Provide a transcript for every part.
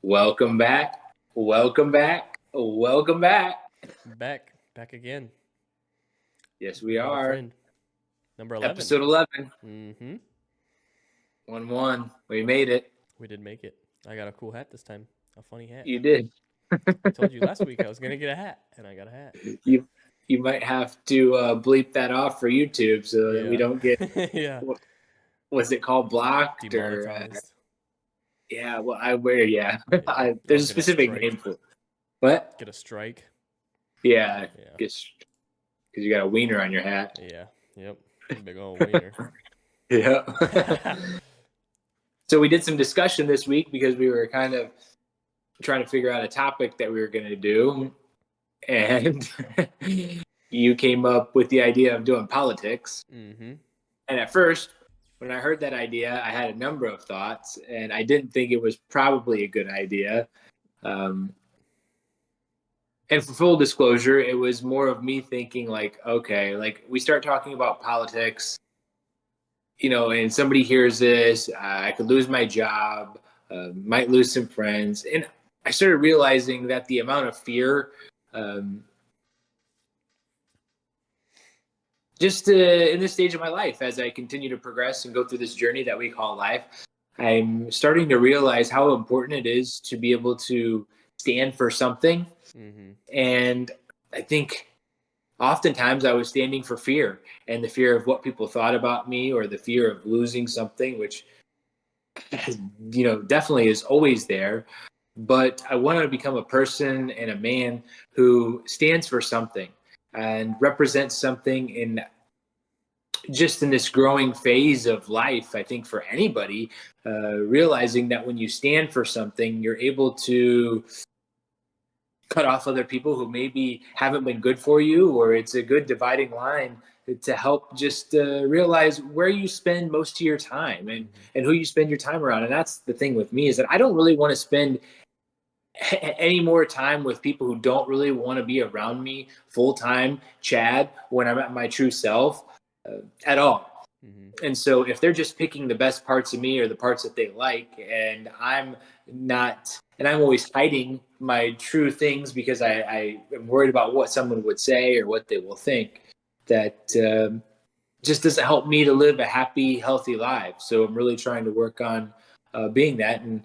Welcome back. Welcome back. Welcome back. Back again Yes, with we another are. friend. Number 11. Episode 11. Mm-hmm. 1-1. We made it. We did make it. I got a cool hat this time. A funny hat. You did. I told you last week I was gonna get a hat, and I got a hat. You you might have to bleep that off for YouTube so that we Yeah. don't get, Yeah. what was it called, blocked or Demonetized. yeah, well, I wear, yeah. Yeah. There's I'll a get a specific name strike. for it. What? Get a strike. Yeah, Yeah. because you got a wiener on your hat. Yeah. Yep. Big old wiener. Yeah. So we did some discussion this week because we were kind of trying to figure out a topic that we were going to do, and you came up with the idea of doing politics. Mm-hmm. And at first, when I heard that idea, I had a number of thoughts, and I didn't think it was probably a good idea. Um, and for full disclosure, it was more of me thinking, like, okay, like we start talking about politics, and somebody hears this, I could lose my job, might lose some friends. And I started realizing that the amount of fear, um, just in this stage of my life, as I continue to progress and go through this journey that we call life, I'm starting to realize how important it is to be able to stand for something. Mm-hmm. And I think oftentimes I was standing for fear, and the fear of what people thought about me, or the fear of losing something, which definitely is always there. But I want to become a person and a man who stands for something and represents something in just in this growing phase of life. I think for anybody, realizing that when you stand for something, you're able to cut off other people who maybe haven't been good for you, or it's a good dividing line to help just realize where you spend most of your time, Mm-hmm. and who you spend your time around. And that's the thing with me, is that I don't really want to spend any more time with people who don't really want to be around me full time, Chad, when I'm at my true self, at all. Mm-hmm. And so if they're just picking the best parts of me or the parts that they like, and I'm not, and I'm always hiding my true things because I am worried about what someone would say or what they will think, that just doesn't help me to live a happy, healthy life. So I'm really trying to work on being that, and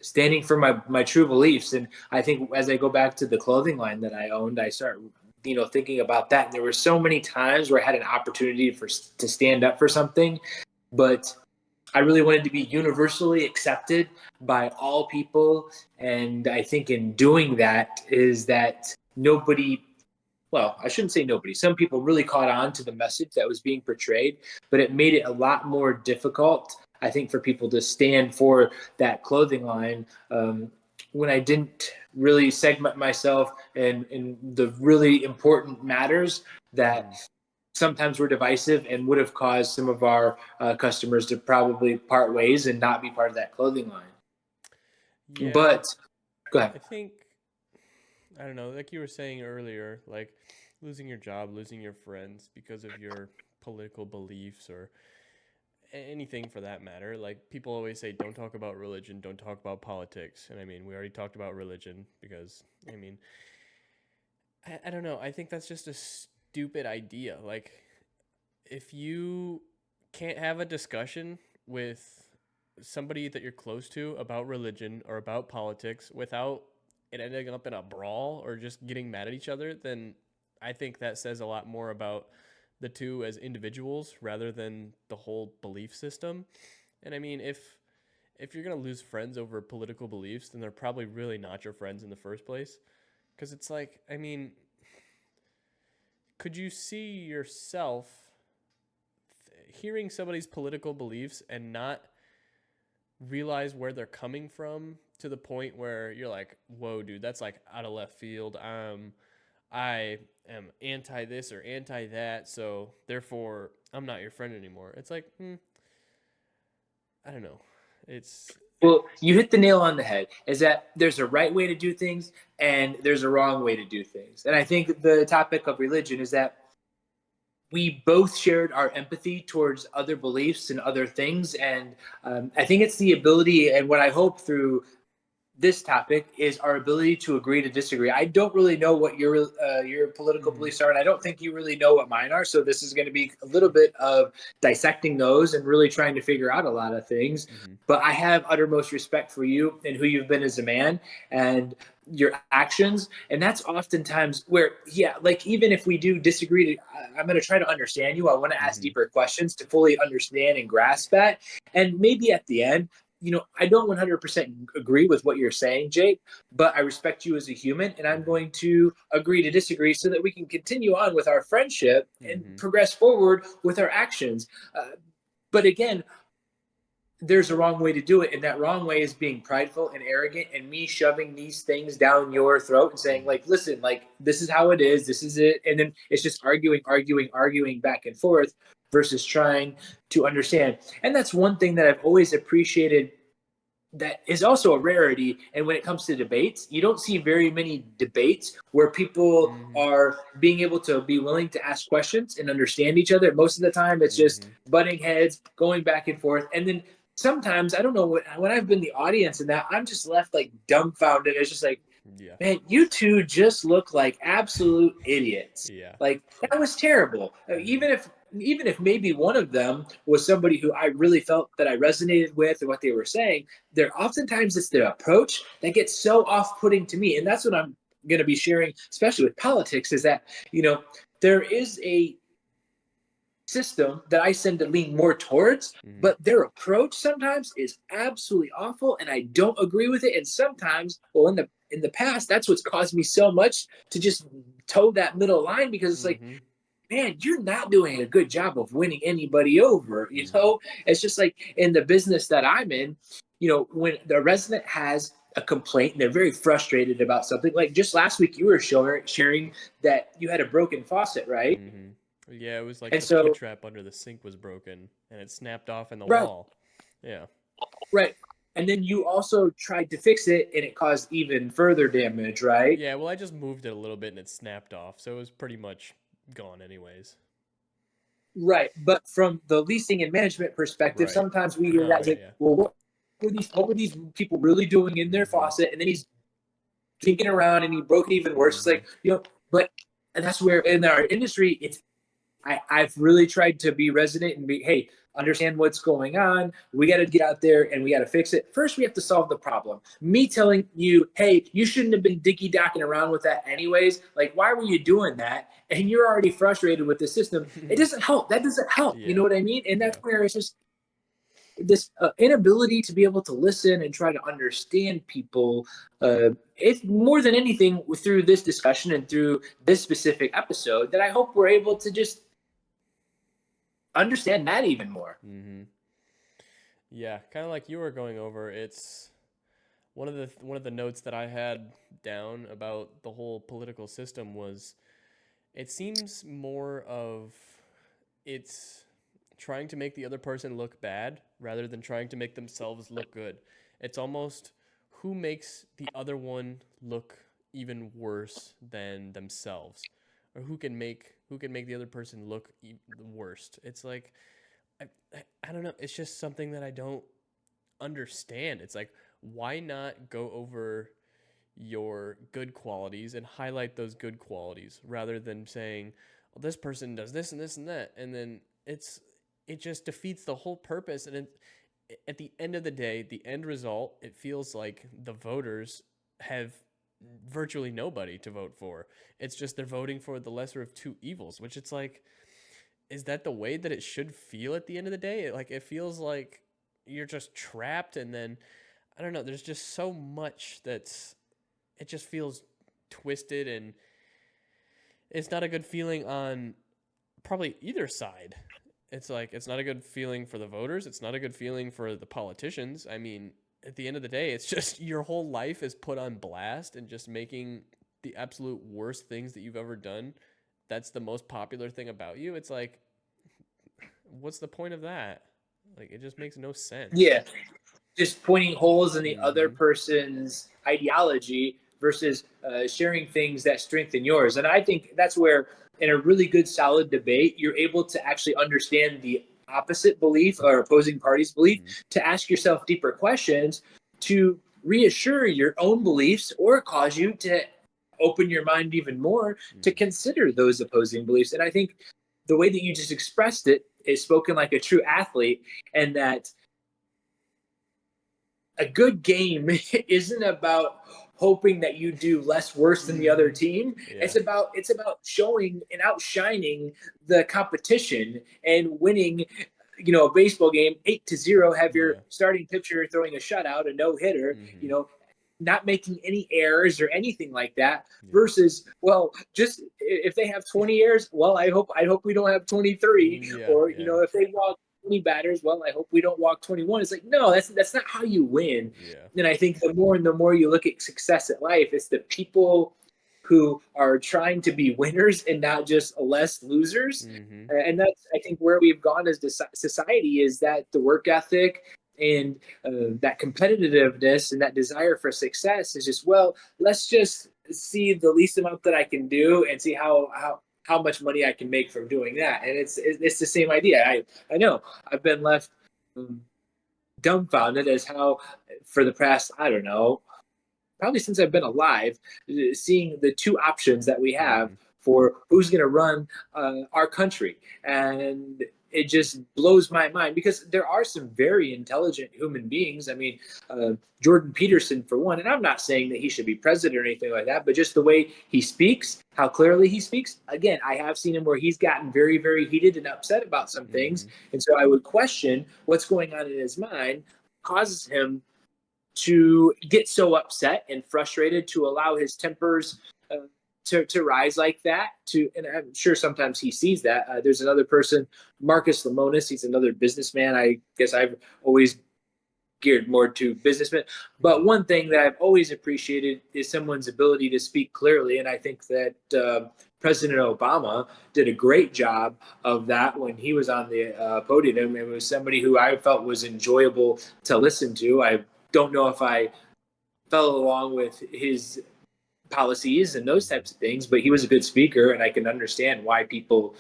standing for my true beliefs. And I think as I go back to the clothing line that I owned, I start thinking about that. And there were so many times where I had an opportunity to stand up for something, but I really wanted to be universally accepted by all people. And I think in doing that is that nobody, well, I shouldn't say nobody, some people really caught on to the message that was being portrayed, but it made it a lot more difficult, I think, for people to stand for that clothing line, when I didn't really segment myself in the really important matters that Mm-hmm. sometimes were divisive and would have caused some of our customers to probably part ways and not be part of that clothing line. Yeah. But go ahead. I think I don't know, like you were saying earlier, like losing your job, losing your friends because of your political beliefs or anything for that matter. Like people always say, don't talk about religion, don't talk about politics. And I mean, we already talked about religion because, I mean, I don't know. I think that's just a stupid idea. Like, if you can't have a discussion with somebody that you're close to about religion or about politics without it ending up in a brawl or just getting mad at each other, then I think that says a lot more about the two as individuals rather than the whole belief system. And I mean, if you're going to lose friends over political beliefs, then they're probably really not your friends in the first place. Because it's like, I mean, could you see yourself hearing somebody's political beliefs and not realize where they're coming from to the point where you're like, whoa, dude, that's like out of left field. I am anti this or anti that, so therefore I'm not your friend anymore. It's like, I don't know. It's Well, you hit the nail on the head, is that there's a right way to do things and there's a wrong way to do things. And I think the topic of religion is that we both shared our empathy towards other beliefs and other things. And I think it's the ability, and what I hope through this topic is our ability to agree to disagree. I don't really know what your political Mm-hmm. beliefs are, and I don't think you really know what mine are. So this is going to be a little bit of dissecting those and really trying to figure out a lot of things. Mm-hmm. But I have uttermost respect for you and who you've been as a man and your actions, and that's oftentimes where, yeah, like even if we do disagree, I'm going to try to understand you. I want to ask Mm-hmm. deeper questions to fully understand and grasp that, and maybe at the end, I don't 100% agree with what you're saying, Jake, but I respect you as a human, and I'm Mm-hmm. going to agree to disagree so that we can continue on with our friendship and Mm-hmm. progress forward with our actions. But again, there's a wrong way to do it, and that wrong way is being prideful and arrogant, and me shoving these things down your throat and saying, Mm-hmm. like, listen, like, this is how it is, this is it, and then it's just arguing back and forth versus trying to understand. And that's one thing that I've always appreciated that is also a rarity. And when it comes to debates, you don't see very many debates where people Mm-hmm. are being able to be willing to ask questions and understand each other. Most of the time, it's just Mm-hmm. butting heads, going back and forth. And then sometimes, I don't know, when I've been the audience and that, I'm just left like dumbfounded. It's just like, Yeah. man, you two just look like absolute idiots. Yeah. Like, that was terrible. Mm-hmm. Even if maybe one of them was somebody who I really felt that I resonated with and what they were saying, there oftentimes it's the approach that gets so off-putting to me. And that's what I'm going to be sharing, especially with politics, is that, there is a system that I tend to lean more towards, Mm-hmm. but their approach sometimes is absolutely awful, and I don't agree with it. And sometimes, well, in the past, that's what's caused me so much to just toe that middle line, because it's like, Mm-hmm. man, you're not doing a good job of winning anybody over. Mm-hmm. It's just like in the business that I'm in, when the resident has a complaint and they're very frustrated about something, like just last week you were sharing that you had a broken faucet, right? Mm-hmm. Yeah, it was like And the P so, trap under the sink was broken and it snapped off in the right, wall. Yeah. right. And then you also tried to fix it and it caused even further damage, right? Yeah, well, I just moved it a little bit and it snapped off, so it was pretty much gone anyways. Right. But from the leasing and management perspective, Right. sometimes we hear Oh, that yeah, like, yeah. well, what were these people really doing in their Mm-hmm. faucet? And then he's tinking around and he broke it even worse. It's Mm-hmm. like, but and that's where in our industry, I've really tried to be resident and be, hey, understand what's going on. We got to get out there and we got to fix it. First, we have to solve the problem. Me telling you, hey, you shouldn't have been dicky docking around with that anyways. Like, why were you doing that? And you're already frustrated with the system. It doesn't help. That doesn't help. You Yeah. know what I mean? And that's Yeah. where it's just this inability to be able to listen and try to understand people. It's more than anything through this discussion and through this specific episode that I hope we're able to just understand that even more. Mm-hmm. Yeah, kind of like you were going over. It's one of the notes that I had down about the whole political system was it seems more of it's trying to make the other person look bad rather than trying to make themselves look good. It's almost who makes the other one look even worse than themselves, or who can make the other person look the worst. It's like I don't know. It's just something that I don't understand. It's like why not go over your good qualities and highlight those good qualities rather than saying, well, this person does this and this and that, and then it just defeats the whole purpose. And at the end of the day, the end result, it feels like the voters have virtually nobody to vote for. It's just they're voting for the lesser of two evils, which it's like, is that the way that it should feel at the end of the day? It feels like you're just trapped, and then I don't know. There's just so much it just feels twisted, and it's not a good feeling on probably either side. It's like it's not a good feeling for the voters. It's not a good feeling for the politicians. I mean, at the end of the day, it's just your whole life is put on blast and just making the absolute worst things that you've ever done. That's the most popular thing about you. It's like, what's the point of that? Like, it just makes no sense. Yeah, just pointing holes in the other Mm-hmm. person's ideology versus sharing things that strengthen yours. And I think that's where, in a really good, solid debate, you're able to actually understand the opposite belief or opposing party's belief, Mm-hmm. to ask yourself deeper questions, to reassure your own beliefs or cause you to open your mind even more to Mhm. consider those opposing beliefs. And I think the way that you just expressed it is spoken like a true athlete, and that a good game isn't about hoping that you do less worse than the other Mhm. team. Yeah. It's about showing and outshining the competition and winning, a baseball game 8-0, have your Yeah. starting pitcher throwing a shutout, a no-hitter, Mhm. not making any errors or anything like that, Yeah. versus, well, just if they have 20 errors, well, I hope we don't have 23. Yeah. Or Yeah. if they walk 20 batters, well, I hope we don't walk 21. It's like, no, that's not how you win. Yeah. And I think the more and the more you look at success at life, it's the people who are trying to be winners and not just less losers. Mhm. And that's, I think, where we've gone as society, is that the work ethic and that competitiveness and that desire for success is just, well, let's just see the least amount that I can do and see how much money I can make from doing that. And it's the same idea. I know I've been left um, dumbfounded as how, for the past, I don't know, probably since I've been alive, seeing the two options that we have Mhm. for who's going to run our country. And it just blows my mind, because there are some very intelligent human beings. I mean, Jordan Peterson, for one, and I'm not saying that he should be president or anything like that, but just the way he speaks, how clearly he speaks. Again, I have seen him where he's gotten very, very heated and upset about some things. Mhm. And so I would question what's going on in his mind causes him to get so upset and frustrated, to allow his tempers to rise like that. And I'm sure sometimes he sees that. There's another person, Marcus Lemonis. He's another businessman. I guess I've always geared more to businessmen. But Mhm. one thing that I've always appreciated is someone's ability to speak clearly. And I think that President Obama did a great job of that when he was on the podium. It was somebody who I felt was enjoyable to listen to. I don't know if I fell along with his policies and those Mhm. types of things, but he was a good speaker, and I can understand why people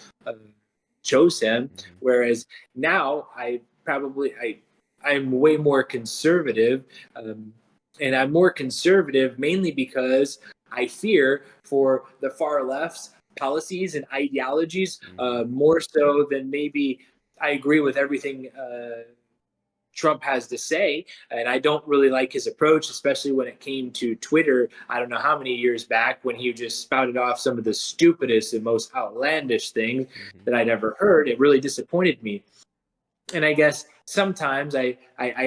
chose him. Mhm. Whereas now, I'm way more conservative, um, and I'm more conservative mainly because I fear for the far left's policies and ideologies, Mhm. more so than maybe I agree with everything Trump has to say. And I don't really like his approach, especially when it came to Twitter. I don't know how many years back, when he just spouted off some of the stupidest and most outlandish things Mhm. that I'd ever heard. It really disappointed me. And I guess sometimes I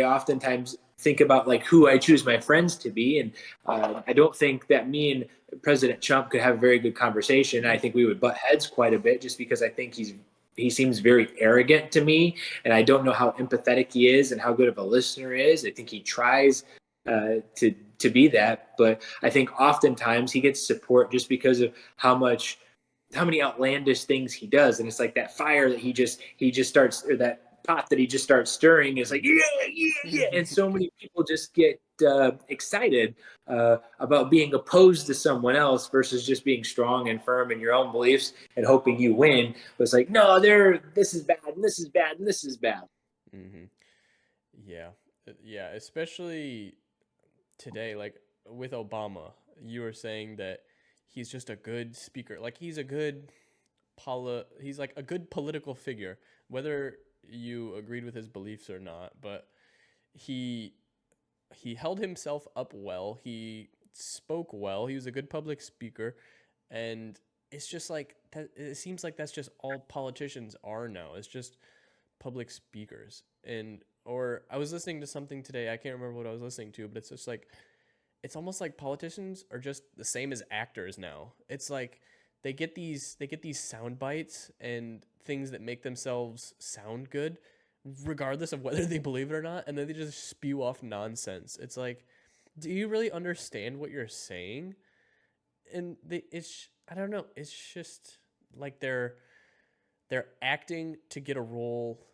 oftentimes think about like who I choose my friends to be. And I don't think that me and President Trump could have a very good conversation. I think we would butt heads quite a bit, just because I think he seems very arrogant to me, and I don't know how empathetic he is and how good of a listener he is. I think he tries to be that, but I think oftentimes he gets support just because of how many outlandish things he does. And it's like that fire that he just starts, or that pot that he just starts stirring, is like, Mhm. yeah, yeah, yeah. And so many people just get excited about being opposed to someone else versus just being strong and firm in your own beliefs and hoping you win. But it's like, no, this is bad, and this is bad, and this is bad. Mhm. Yeah. Yeah, especially today, like with Obama, you were saying that he's just a good speaker. Like he's a good he's like a good political figure, whether you agreed with his beliefs or not, but he he held himself up well. He spoke well. He was a good public speaker, and it's just like that. It seems like that's just all politicians are now. It's just public speakers. And or I was listening to something today. I can't remember what I was listening to, but it's just like it's almost like politicians are just the same as actors now. It's like they get these sound bites and things that make themselves sound good, regardless of whether they believe it or not, and then they just spew off nonsense. It's like, do you really understand what you're saying? And it's I don't know. It's just like they're acting to get a role.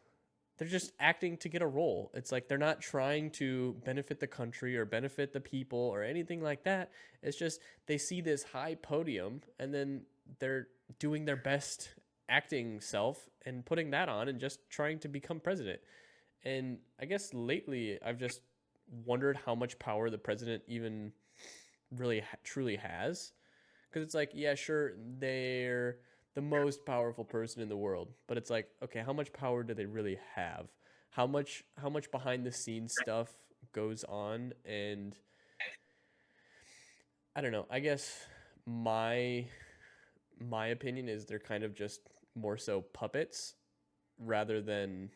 They're just acting to get a role. It's like they're not trying to benefit the country or benefit the people or anything like that. It's just they see this high podium and then they're doing their best acting self and putting that on and just trying to become president. And I guess lately I've just wondered how much power the president even really truly has. Because it's like, yeah, sure, they're the most powerful person in the world, but it's like, okay, how much power do they really have? How much behind the scenes stuff goes on? And I don't know. I guess my my opinion is they're kind of just more so puppets rather than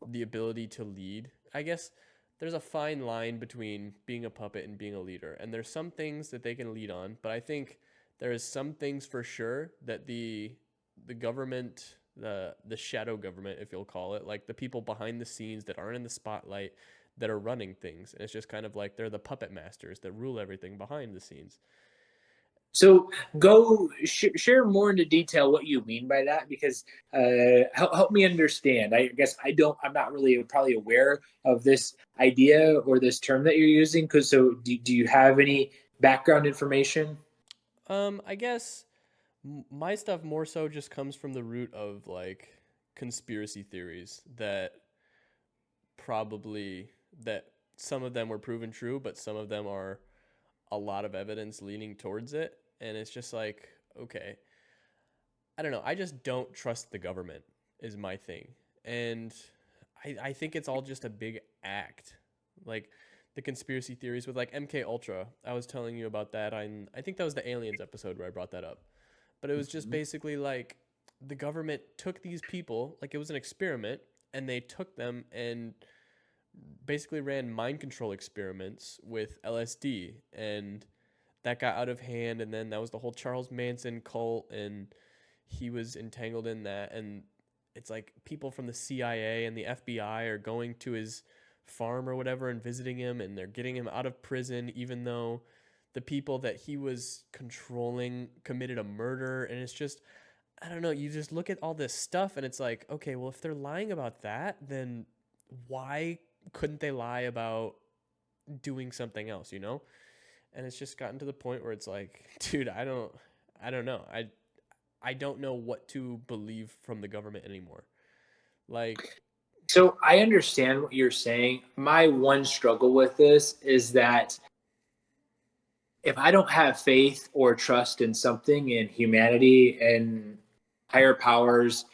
the ability to lead. I guess there's a fine line between being a puppet and being a leader. And there's some things that they can lead on, but I think there is some things for sure that the government, the shadow government, if you'll call it, like the people behind the scenes that aren't in the spotlight that are running things. And it's just kind of like they're the puppet masters that rule everything behind the scenes. So go share more into detail what you mean by that, because help me understand. I guess I'm not really probably aware of this idea or this term that you're using. Because so do you have any background information? I guess my stuff more so just comes from the root of like conspiracy theories that probably that some of them were proven true, but some of them are a lot of evidence leaning towards it. And it's just like, okay, I don't know. I just don't trust the government, is my thing. And I think it's all just a big act. Like the conspiracy theories with like MK Ultra. I was telling you about that. I think that was the aliens episode where I brought that up. But it was just Mhm. basically like the government took these people, like it was an experiment, and they took them and basically ran mind control experiments with LSD, and that got out of hand. And then that was the whole Charles Manson cult, and he was entangled in that. And it's like people from the CIA and the FBI are going to his farm or whatever and visiting him, and they're getting him out of prison, even though the people that he was controlling committed a murder. And it's just, I don't know, you just look at all this stuff and it's like, okay, well, if they're lying about that, then why couldn't they lie about doing something else, you know? And it's just gotten to the point where it's like, dude, I don't know. I don't know what to believe from the government anymore. Like, So I understand what you're saying. My one struggle with this is that if I don't have faith or trust in something, in humanity and higher powers,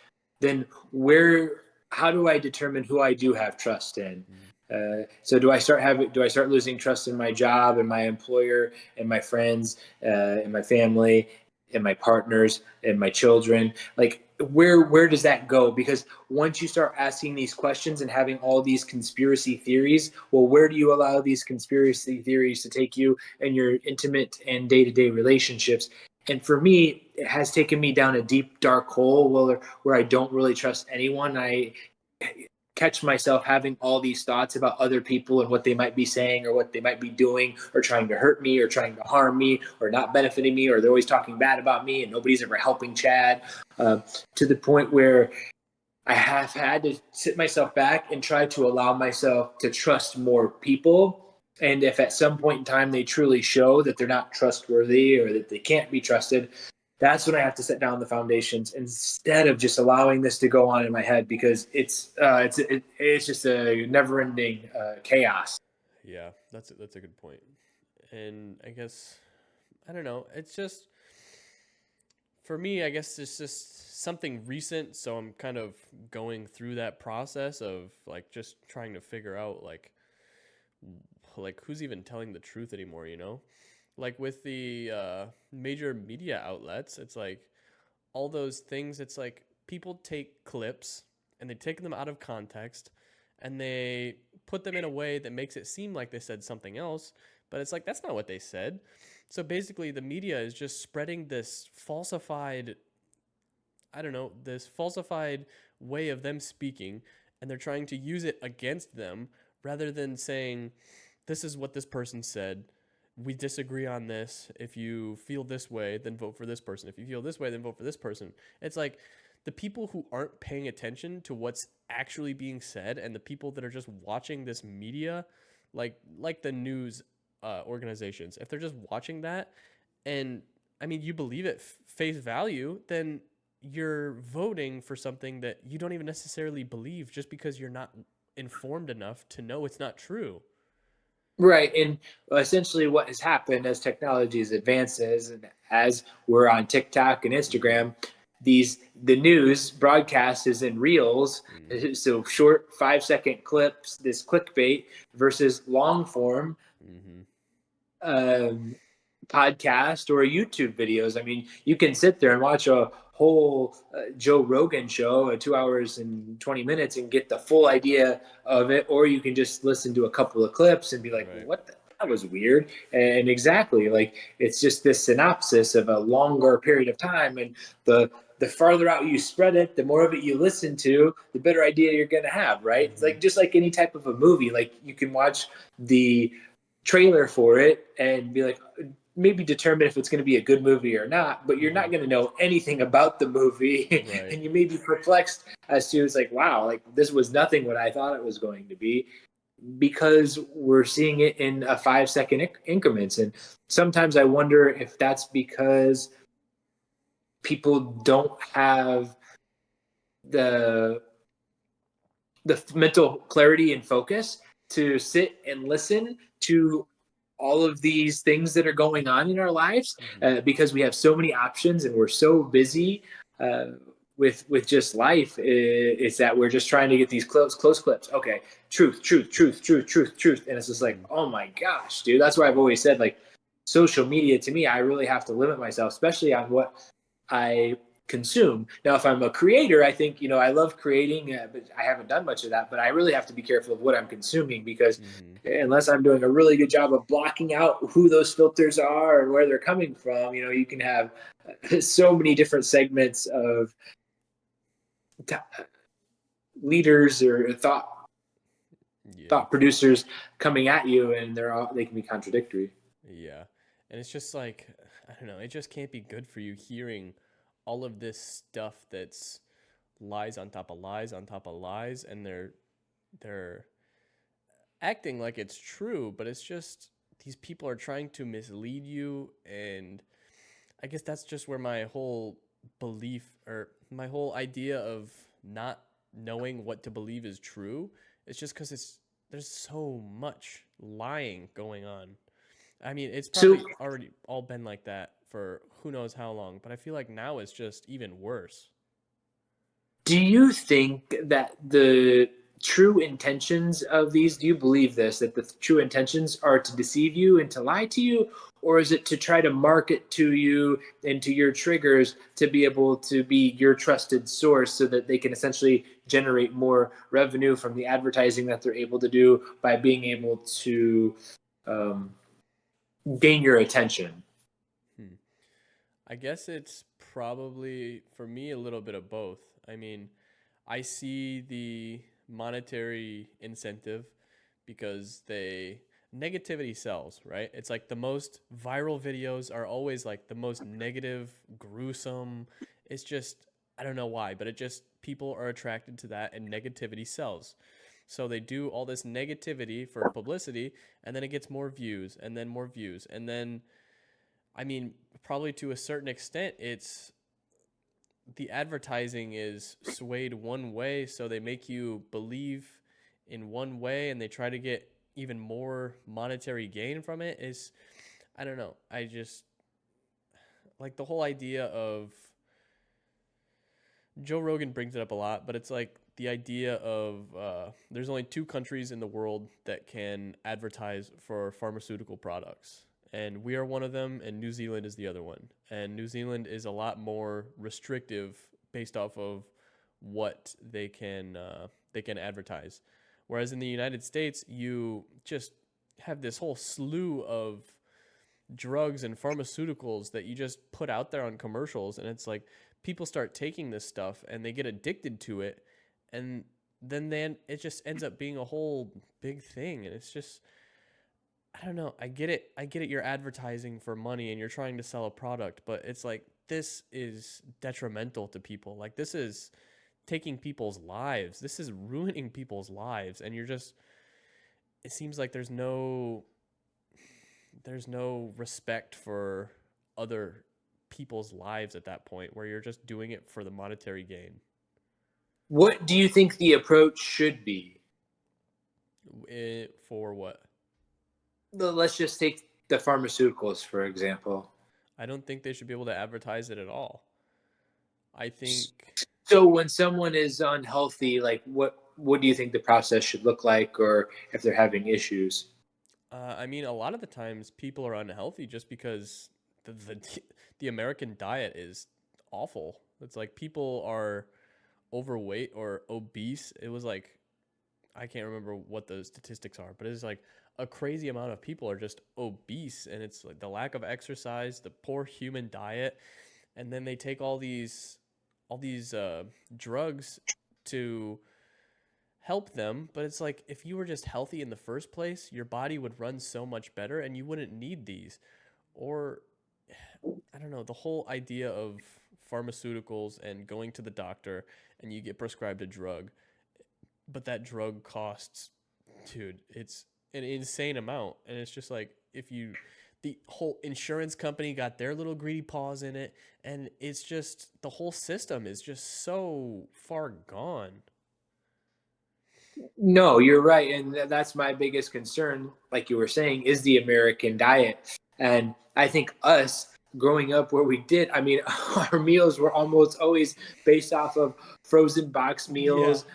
then where how do I determine who I do have trust in? mm, So do I start losing trust in my job and my employer and my friends and my family and my partners and my children? Like where does that go? Because once you start asking these questions and having all these conspiracy theories, well, where do you allow these conspiracy theories to take you in your intimate and day-to-day relationships? And for me, it has taken me down a deep dark hole where I don't really trust anyone. I catch myself having all these thoughts about other people and what they might be saying or what they might be doing or trying to hurt me or trying to harm me or not benefiting me, or they're always talking bad about me and nobody's ever helping Chad, uh, to the point where I have had to sit myself back and try to allow myself to trust more people. And if at some point in time they truly show that they're not trustworthy or that they can't be trusted, that's when I have to set down the foundations instead of just allowing this to go on in my head, because it's just a never-ending chaos. yeah, that's a good point. And I guess I don't know. It's just for me, I guess it's just something recent, so I'm kind of going through that process of like just trying to figure out like who's even telling the truth anymore, you know? Like with the major media outlets, it's like all those things. It's like people take clips and they take them out of context and they put them in a way that makes it seem like they said something else, but it's like that's not what they said. So basically the media is just spreading this falsified, I don't know, this falsified way of them speaking, and they're trying to use it against them rather than saying, this is what this person said. We disagree on this. If you feel this way, then vote for this person. If you feel this way, then vote for this person. It's like the people who aren't paying attention to what's actually being said and the people that are just watching this media, like the news organizations, if they're just watching that and I mean, you believe it face value, then you're voting for something that you don't even necessarily believe just because you're not informed enough to know it's not true. Right. And essentially, what has happened as technology has advances, and as we're on TikTok and Mm-hmm. Instagram, the news broadcast is in reels, Mm-hmm. so short 5 second clips, this clickbait versus long form Mm-hmm. um, podcast or YouTube videos. I mean, you can sit there and watch a whole Joe Rogan show, 2 hours and 20 minutes, and get the full idea of it, or you can just listen to a couple of clips and be like, well, Right. what the, that was weird. And exactly, like it's just this synopsis of a longer period of time. And the farther out you spread it, the more of it you listen to, the better idea you're going to have, right? It's Mm-hmm. like just like any type of a movie, like you can watch the trailer for it and be like, maybe determine if it's going to be a good movie or not, but you're Mm-hmm. not going to know anything about the movie. Right. And you may be perplexed as to, it's like, wow, like this was nothing what I thought it was going to be, because we're seeing it in a 5 second increments. And sometimes I wonder if that's because people don't have the mental clarity and focus to sit and listen to all of these things that are going on in our lives, Mm-hmm. because we have so many options and we're so busy uh, with just life. Is that we're just trying to get these close clips. Okay, truth, and it's just like, Mm-hmm. oh my gosh, dude. That's why I've Right. always said, like, social media to me, I really have to limit myself, especially on what I consume. Now, if I'm a creator, I think, I love creating, but I haven't done much of that. But I really have to be careful of what I'm consuming, because Mm-hmm. unless I'm doing a really good job of blocking out who those filters are and where they're coming from, you can have so many different segments of t- leaders or Yeah. thought producers coming at you, and they can be contradictory. Yeah. And it's just like, I don't know, it just can't be good for you hearing all of this stuff that's lies on top of lies on top of lies, and they're acting like it's true, but it's just these people are trying to mislead you. And I guess that's just where my whole belief, or my whole idea of not knowing what to believe is true, it's just because there's so much lying going on. I mean, it's So probably already all been like that for who knows how long, but I feel like now it's just even worse. do you think that the true intentions of these, do you believe this, that the true intentions are to deceive you and to lie to you? Or is it to try to market to you and to your triggers to be able to be your trusted source so that they can essentially generate more revenue from the advertising that they're able to do by being able to um, gain your attention? Hmm. I guess it's probably for me a little bit of both. I mean, I see the monetary incentive because they negativity sells, right? It's like the most viral videos are always like the most negative, gruesome. It's just I don't know why, but it just people are attracted to that and negativity sells. So they do all this negativity for publicity and then it gets more views and then more views and then I mean, probably to a certain extent, it's the advertising is swayed one way, so they make you believe in one way, and they try to get even more monetary gain from it. Is I don't know. I just like the whole idea of Joe Rogan brings it up a lot, but it's like the idea of there's only two countries in the world that can advertise for pharmaceutical products. And we are one of them, and New Zealand is the other one. And New Zealand is a lot more restrictive based off of what they can advertise. Whereas in the United States, you just have this whole slew of drugs and pharmaceuticals that you just put out there on commercials, and it's like people start taking this stuff and they get addicted to it, and then it just ends up being a whole big thing. And it's just I don't know. I get it, you're advertising for money and you're trying to sell a product, but it's like this is detrimental to people. Like this is taking people's lives, this is ruining people's lives, and you're just it seems like there's no respect for other people's lives at that point where you're just doing it for the monetary gain. What do you think the approach should be? For what? let's just take the pharmaceuticals, for example. I don't think they should be able to advertise it at all. I think So when someone is unhealthy, like what do you think the process should look like, or if they're having issues? I mean, a lot of the times people are unhealthy just because the the American diet is awful. It's like people are overweight or obese. It was like I can't remember what the statistics are, but it's like a crazy amount of people are just obese, and it's like the lack of exercise, the poor human diet, and then they take all these drugs to help them, but it's like if you were just healthy in the first place, your body would run so much better and you wouldn't need these. Or I don't know, the whole idea of pharmaceuticals and going to the doctor and you get prescribed a drug, but that drug costs, dude, it's an insane amount. And it's just like if you the whole insurance company got their little greedy paws in it, and it's just the whole system is just so far gone. No, you're right, and that's my biggest concern. Like you were saying, is the American diet, and I think us growing up where we did. I mean, our meals were almost always based off of frozen box Yeah. meals,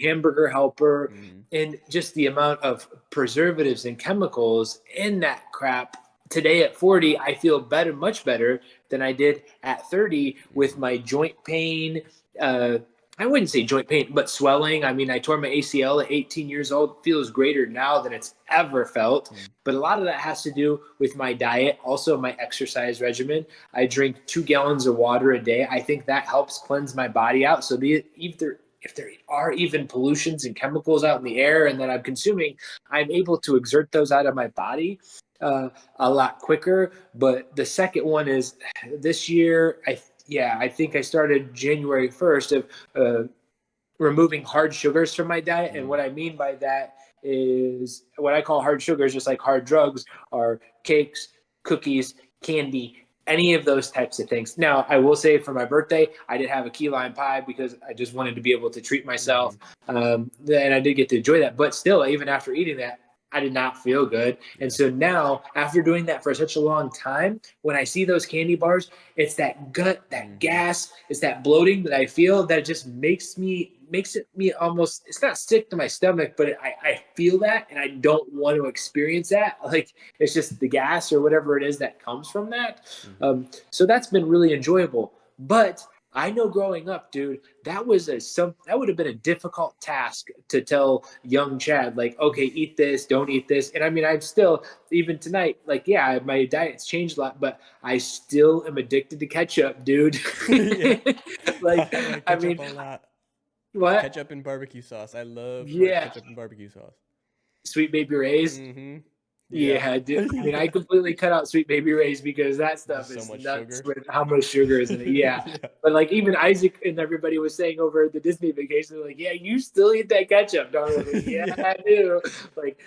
hamburger helper, Mm. and just the amount of preservatives and chemicals in that crap. Today at 40, I feel better, much better than I did at 30 with Mm. my joint pain. Uh, I wouldn't say joint pain, but swelling. I mean, I tore my ACL at 18 years old. It feels greater now than it's ever felt. Mm. But a lot of that has to do with my diet, also my exercise regimen. I drink 2 gallons of water a day. I think that helps cleanse my body out. So if there are even pollutions and chemicals out in the air and that I'm consuming, I'm able to exert those out of my body a lot quicker. But the second one is this year. I think I started January 1st of removing hard sugars from my diet. And Mm. what I mean by that is what I call hard sugars, just like hard drugs, are cakes, cookies, candy, any of those types of things. Now, I will say for my birthday, I did have a key lime pie because I just wanted to be able to treat myself. Mm. And I did get to enjoy that. But still, even after eating that, I did not feel good. And Yeah. so now, after doing that for such a long time, when I see those candy bars, it's that gut, that Mm. gas, it's that bloating that I feel that just makes it me almost, it's not sick to my stomach, but I feel that and I don't want to experience that. Like it's just the gas or whatever it is that comes from that. Mm. So that's been really enjoyable. But I know growing up, dude, that would have been a difficult task to tell young Chad, like, okay, eat this, don't eat this. And I mean, I'm still, even tonight, like, yeah, my diet's changed a lot, but I still am addicted to ketchup, dude. Yeah. Like, I like I ketchup mean, a lot. what? Ketchup and barbecue sauce. I love Yeah, ketchup and barbecue sauce. Sweet Baby Ray's. Mm-hmm. Yeah. Yeah, dude. I mean, I Yeah. completely cut out Sweet Baby Ray's because that stuff Just so is much nuts sugar. with how much sugar is in it. Yeah. Yeah. But like even Isaac and everybody was saying over the Disney vacation, they're like, yeah, you still eat that ketchup, don't you? I was like, yeah, Yeah. I do. Like,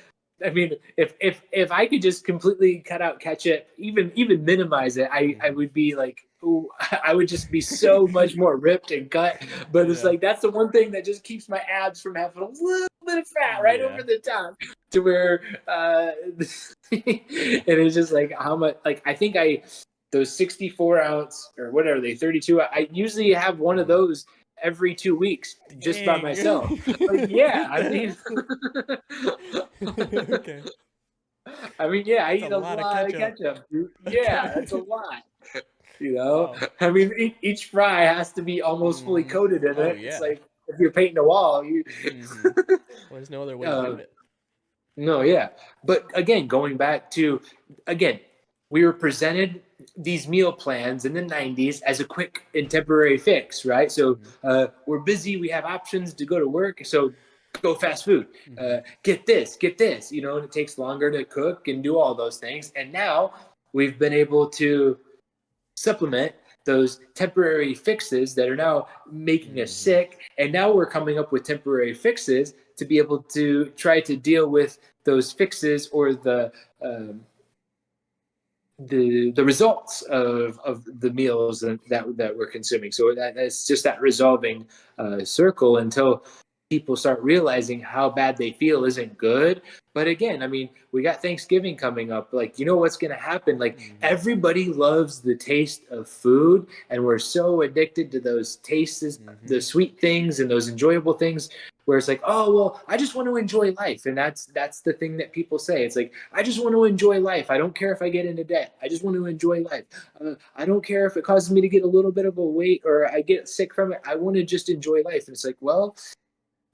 I mean, if I could just completely cut out ketchup, even minimize it, I Mm-hmm. would be like, ooh, I would just be so much more ripped and cut. But it's Yeah. like that's the one thing that just keeps my abs from having a little bit of fat right over Yeah. the top to where and it's just like how much, like I think I those 64 ounce or whatever they 32, I usually have one of Mm. those every 2 weeks just by Dang. myself. Like yeah, I mean That's okay. I mean yeah, I That's a eat a lot of lot of ketchup. ketchup, dude. Yeah, Okay. that's a lot. You know, Wow. I mean, each fry has to be almost fully Mm-hmm. coated in Oh it. It's yeah. like if you're painting a wall, you Mm-hmm. Well, there's no other way to do uh, it. no, yeah. But again, going back to, again, we were presented these meal plans in the 90s as a quick and temporary fix, right? So Mm-hmm. we're busy, we have options to go to work. So go fast food, Mm-hmm. get this, and it takes longer to cook and do all those things. And now we've been able to supplement those temporary fixes that are now making us Mm-hmm. sick. And now we're coming up with temporary fixes to be able to try to deal with those fixes or the results of the meals that we're consuming. So that's just that resolving circle until people start realizing how bad they feel isn't good. But again, I mean, we got Thanksgiving coming up. Like, you know what's going to happen? Like, Mm-hmm. everybody loves the taste of food, and we're so addicted to those tastes, the Mm-hmm. sweet things and those enjoyable things. Where it's like, oh well, I just want to enjoy life, and that's the thing that people say. It's like, I just want to enjoy life. I don't care if I get into debt. I just want to enjoy life. I don't care if it causes me to get a little bit of a weight or I get sick from it. I want to just enjoy life. And it's like, well,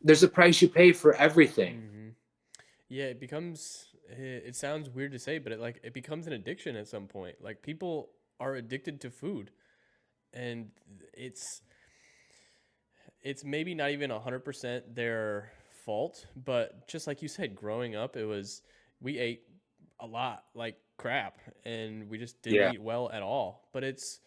there's a price you pay for everything. Mm-hmm. Yeah, it becomes. It sounds weird to say, but it becomes an addiction at some point. Like people are addicted to food, and it's it's maybe not even 100% their fault, but just like you said, growing up, it was we ate a lot like crap, and we just didn't Yeah, eat well at all. But it's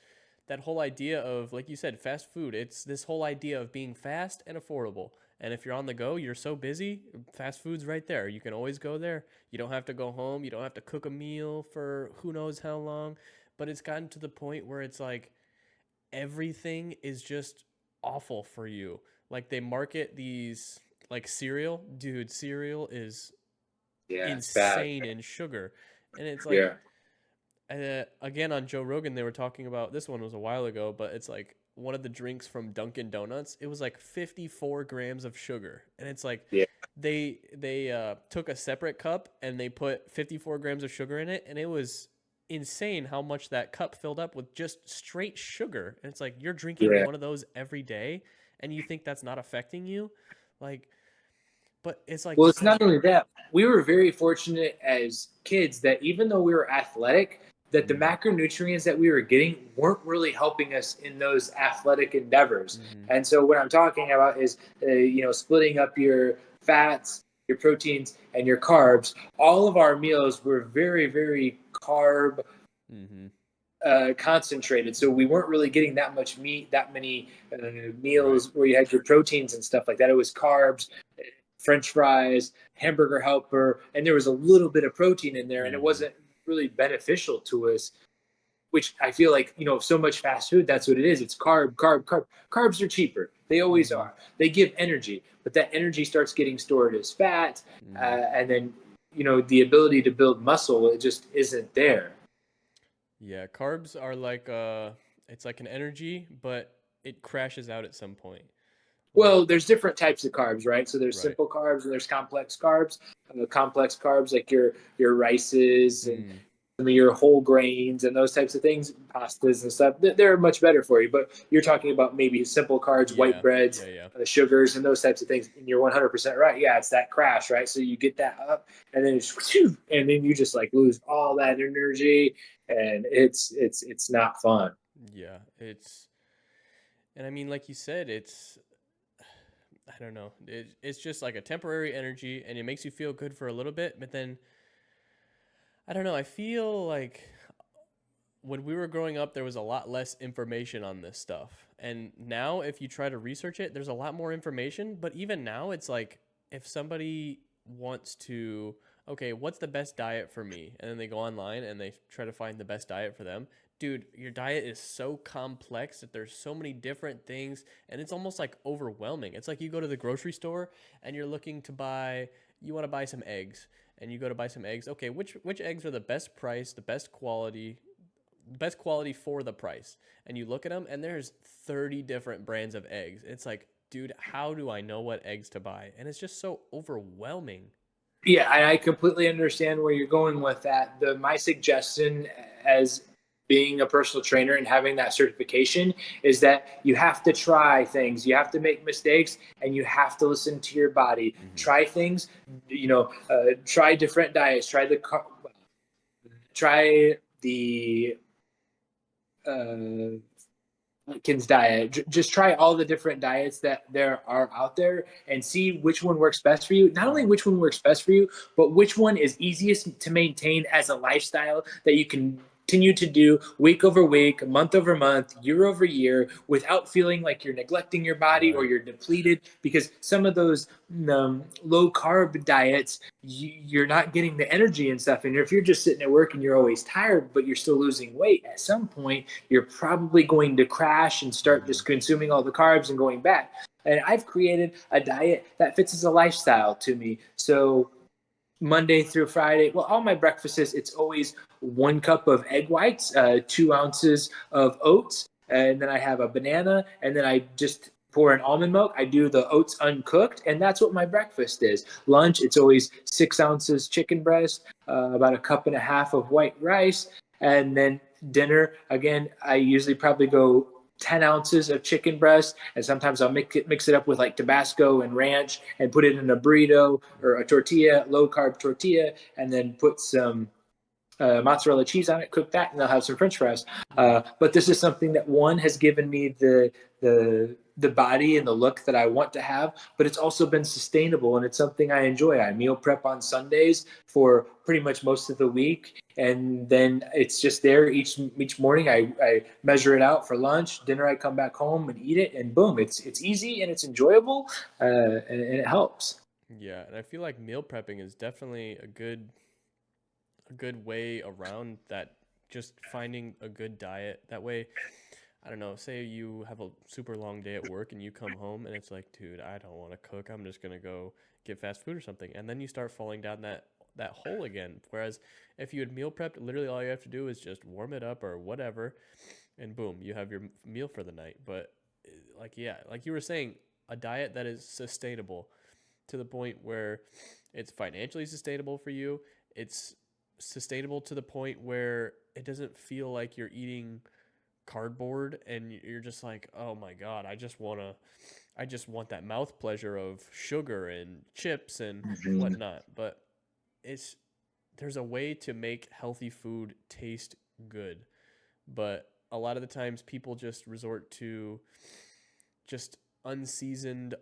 that whole idea of, like you said, fast food. It's this whole idea of being fast and affordable. And if you're on the go, you're so busy, fast food's right there. You can always go there. You don't have to go home. You don't have to cook a meal for who knows how long. But it's gotten to the point where it's like everything is just awful for you. Like they market these like cereal, dude, cereal is yeah, it's bad. insane in sugar. And it's like Yeah, again on Joe Rogan they were talking about, this one was a while ago, but it's like one of the drinks from Dunkin' Donuts, it was like 54 grams of sugar. And it's like yeah, they took a separate cup and they put 54 grams of sugar in it, and it was insane how much that cup filled up with just straight sugar. And it's like you're drinking yeah. one of those every day and you think that's not affecting you, like, but it's like Well, you it's said. not only that. We were very fortunate as kids that even though we were athletic, that the Mm-hmm. macronutrients that we were getting weren't really helping us in those athletic endeavors. Mm-hmm. And so what I'm talking about is, splitting up your fats, your proteins, and your carbs. All of our meals were very, very carb Mm-hmm. concentrated. So we weren't really getting that much meat, that many Right. meals where you had your proteins and stuff like that. It was carbs, French fries, hamburger helper, and there was a little bit of protein in there, and it Mm-hmm. wasn't really beneficial to us. Which I feel like, so much fast food, that's what it is. It's carb, carb, carb. Carbs are cheaper. They always Mm-hmm. are. They give energy, but that energy starts getting stored as fat, Mm-hmm. and then the ability to build muscle, it just isn't there. Yeah, carbs are like it's like an energy, but it crashes out at some point. Like, Well, there's different types of carbs, right? So there's right. simple carbs and there's complex carbs. Complex carbs like your rices and Mm. some of your whole grains and those types of things, pastas and stuff. They're much better for you. But you're talking about maybe simple carbs, white Yeah. breads, Yeah, yeah. sugars, and those types of things. And you're 100% right. Yeah, it's that crash, right? So you get that up, and then and then you just like lose all that energy, and it's not fun. Yeah, it's, and I mean like you said, it's, I don't know. It's just like a temporary energy and it makes you feel good for a little bit, but then I don't know, I feel like when we were growing up, there was a lot less information on this stuff. And now, if you try to research it, there's a lot more information. But even now, it's like if somebody wants to, okay, what's the best diet for me? And then they go online and they try to find the best diet for them. Dude, your diet is so complex that there's so many different things, and it's almost like overwhelming. It's like you go to the grocery store and you're looking to buy, you want to buy some eggs, and you go to buy some eggs. Okay, which eggs are the best price, the best quality for the price? And you look at them and there's 30 different brands of eggs. It's like, dude, how do I know what eggs to buy? And it's just so overwhelming. Yeah, I completely understand where you're going with that. My suggestion as being a personal trainer and having that certification is that you have to try things. You have to make mistakes and you have to listen to your body. Mm-hmm. Try things, try different diets, try the uh, Atkins diet. Just try all the different diets that there are out there and see which one works best for you. Not only Mm-hmm. which one works best for you, but which one is easiest to maintain as a lifestyle that you can continue to do week over week, month over month, year over year without feeling like you're neglecting your body or Right. you're depleted. Because some of those low carb diets, you're not getting the energy and stuff. And if you're just sitting at work and you're always tired, but you're still losing weight, at some point you're probably going to crash and start Mm-hmm. just consuming all the carbs and going back. And I've created a diet that fits as a lifestyle to me. So Monday through Friday. Well, all my breakfasts, it's always 1 cup of egg whites, 2 ounces of oats, and then I have a banana, and then I just pour in almond milk. I do the oats uncooked, and that's what my breakfast is. Lunch, it's always 6 ounces chicken breast, about a cup and a half of white rice, and then dinner, again, I usually probably go 10 ounces of chicken breast, and sometimes I'll mix it up with like Tabasco and ranch and put it in a burrito or a tortilla, low carb tortilla, and then put some mozzarella cheese on it, cook that, and they'll have some French fries. Mm. But this is something that one has given me the body and the look that I want to have, but it's also been sustainable and it's something I enjoy. I meal prep on Sundays for pretty much most of the week, and then it's just there each morning. I measure it out for lunch, dinner. I come back home and eat it, and boom, it's easy and it's enjoyable, and it helps. Yeah, and I feel like meal prepping is definitely a good way around that, just finding a good diet. That way, I don't know, say you have a super long day at work and you come home and it's like, dude, I don't want to cook. I'm just going to go get fast food or something. And then you start falling down that hole again. Whereas if you had meal prepped, literally all you have to do is just warm it up or whatever, and boom, you have your meal for the night. But like, yeah, like you were saying, a diet that is sustainable to the point where it's financially sustainable for you. It's sustainable to the point where it doesn't feel like you're eating cardboard and you're just like, "Oh my god, I just want that mouth pleasure of sugar and chips and Mhm. whatnot." But it's there's a way to make healthy food taste good. But a lot of the times people just resort to just unseasoned,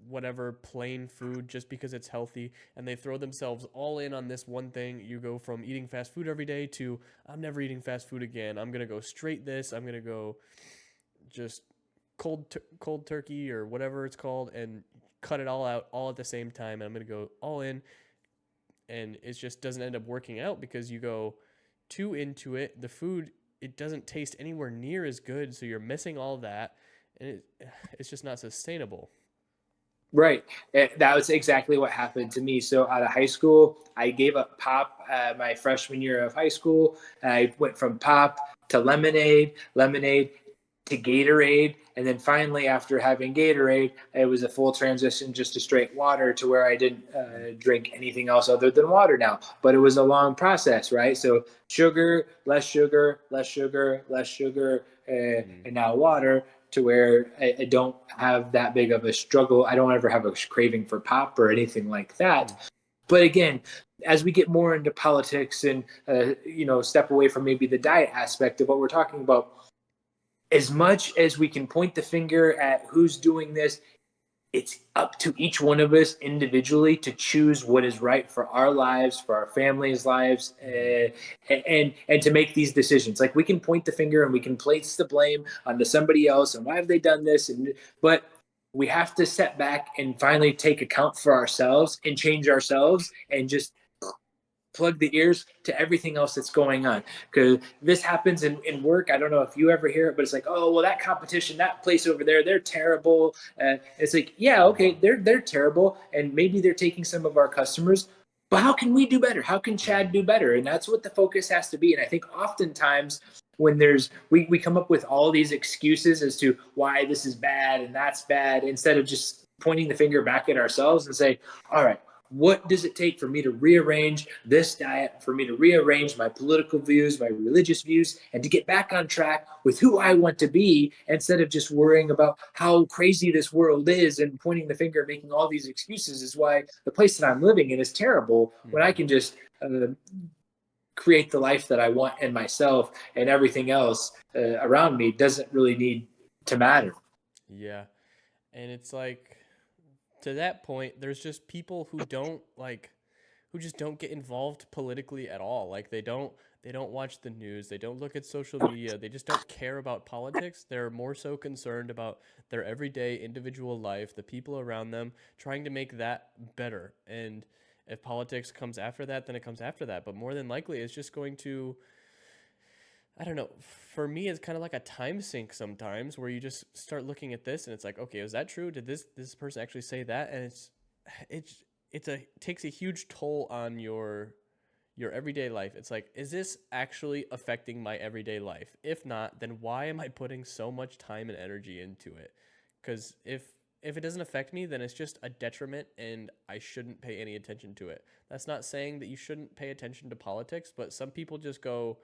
whatever plain food just because it's healthy, and they throw themselves all in on this one thing. You go from eating fast food every day to I'm never eating fast food again. I'm going to go straight this. I'm going to go just cold turkey or whatever it's called and cut it all out all at the same time. And I'm going to go all in, and it just doesn't end up working out because you go too into it. The food, it doesn't taste anywhere near as good, so you're missing all that, and it's just not sustainable. Right. That was exactly what happened to me. So out of high school, I gave up pop my freshman year of high school. And I went from pop to lemonade to Gatorade. And then finally, after having Gatorade, it was a full transition just to straight water to where I didn't Mm. drink anything else other than water now. But it was a long process, right? So sugar, less sugar, less sugar, less sugar, Mm. and now water to where I don't have that big of a struggle. I don't ever have a craving for pop or anything like that. Mm. But again, as we get more into politics and step away from maybe the diet aspect of what we're talking about, as much as we can point the finger at who's doing this, it's up to each one of us individually to choose what is right for our lives, for our families' lives, Mm. and to make these decisions. Like we can point the finger and we can place the blame onto somebody else and why have they done this, but we have to step back and finally take account for ourselves and change ourselves and just plug the ears to everything else that's going on. Because this happens in work. I don't know if you ever hear it, but it's like, oh, well, that competition, that place over there, they're terrible. It's like, yeah, Mm. okay, they're terrible, and maybe they're taking some of our customers. But how can we do better? How can Chad Mm. do better? And that's what the focus has to be. And I think oftentimes when we come up with all these excuses as to why this is bad and that's bad, instead of just pointing the finger back at ourselves and say, all right, what does it take for me to rearrange this diet, for me to rearrange my political views, my religious views, and to get back on track with who I want to be instead of just worrying about how crazy this world is and pointing the finger and making all these excuses is why the place that I'm living in is terrible when I Mm. can just create the life that I want in myself, and everything else around me doesn't really need to matter. Yeah. And it's like, to that point, there's just people who just don't get involved politically at all. Like they don't watch the news, they don't look at social media, they just don't care about politics. They're more so concerned about their everyday individual life, the people around them, trying to make that better. And if politics comes after that, then it comes after that. But more than likely, it's just going to I don't know. For me, it's kind of like a time sink sometimes, where you just start looking at this, and it's like, okay, is that true? Did this person actually say that? And it's takes a huge toll on your everyday life. It's like, is this actually affecting my everyday life? If not, then why am I putting so much time and energy into it? Because if it doesn't affect me, then it's just a detriment, and I shouldn't pay any attention to it. That's not saying that you shouldn't pay attention to politics, but some people just go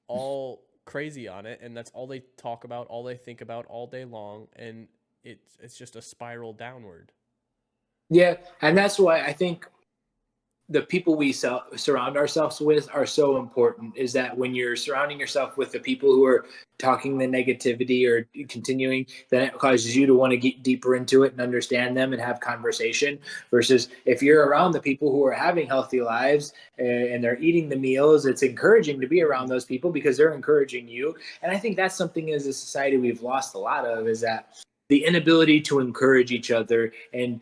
all crazy on it, and that's all they talk about, all they think about all day long, and it's just a spiral downward. Yeah, and that's why I think the people we surround ourselves with are so important. Is that when you're surrounding yourself with the people who are talking the negativity or continuing, then it causes you to want to get deeper into it and understand them and have conversation, versus if you're around the people who are having healthy lives and they're eating the meals, it's encouraging to be around Mm-hmm. those people because they're encouraging you. And I think that's something as a society we've lost a lot of, is that the inability to encourage each other and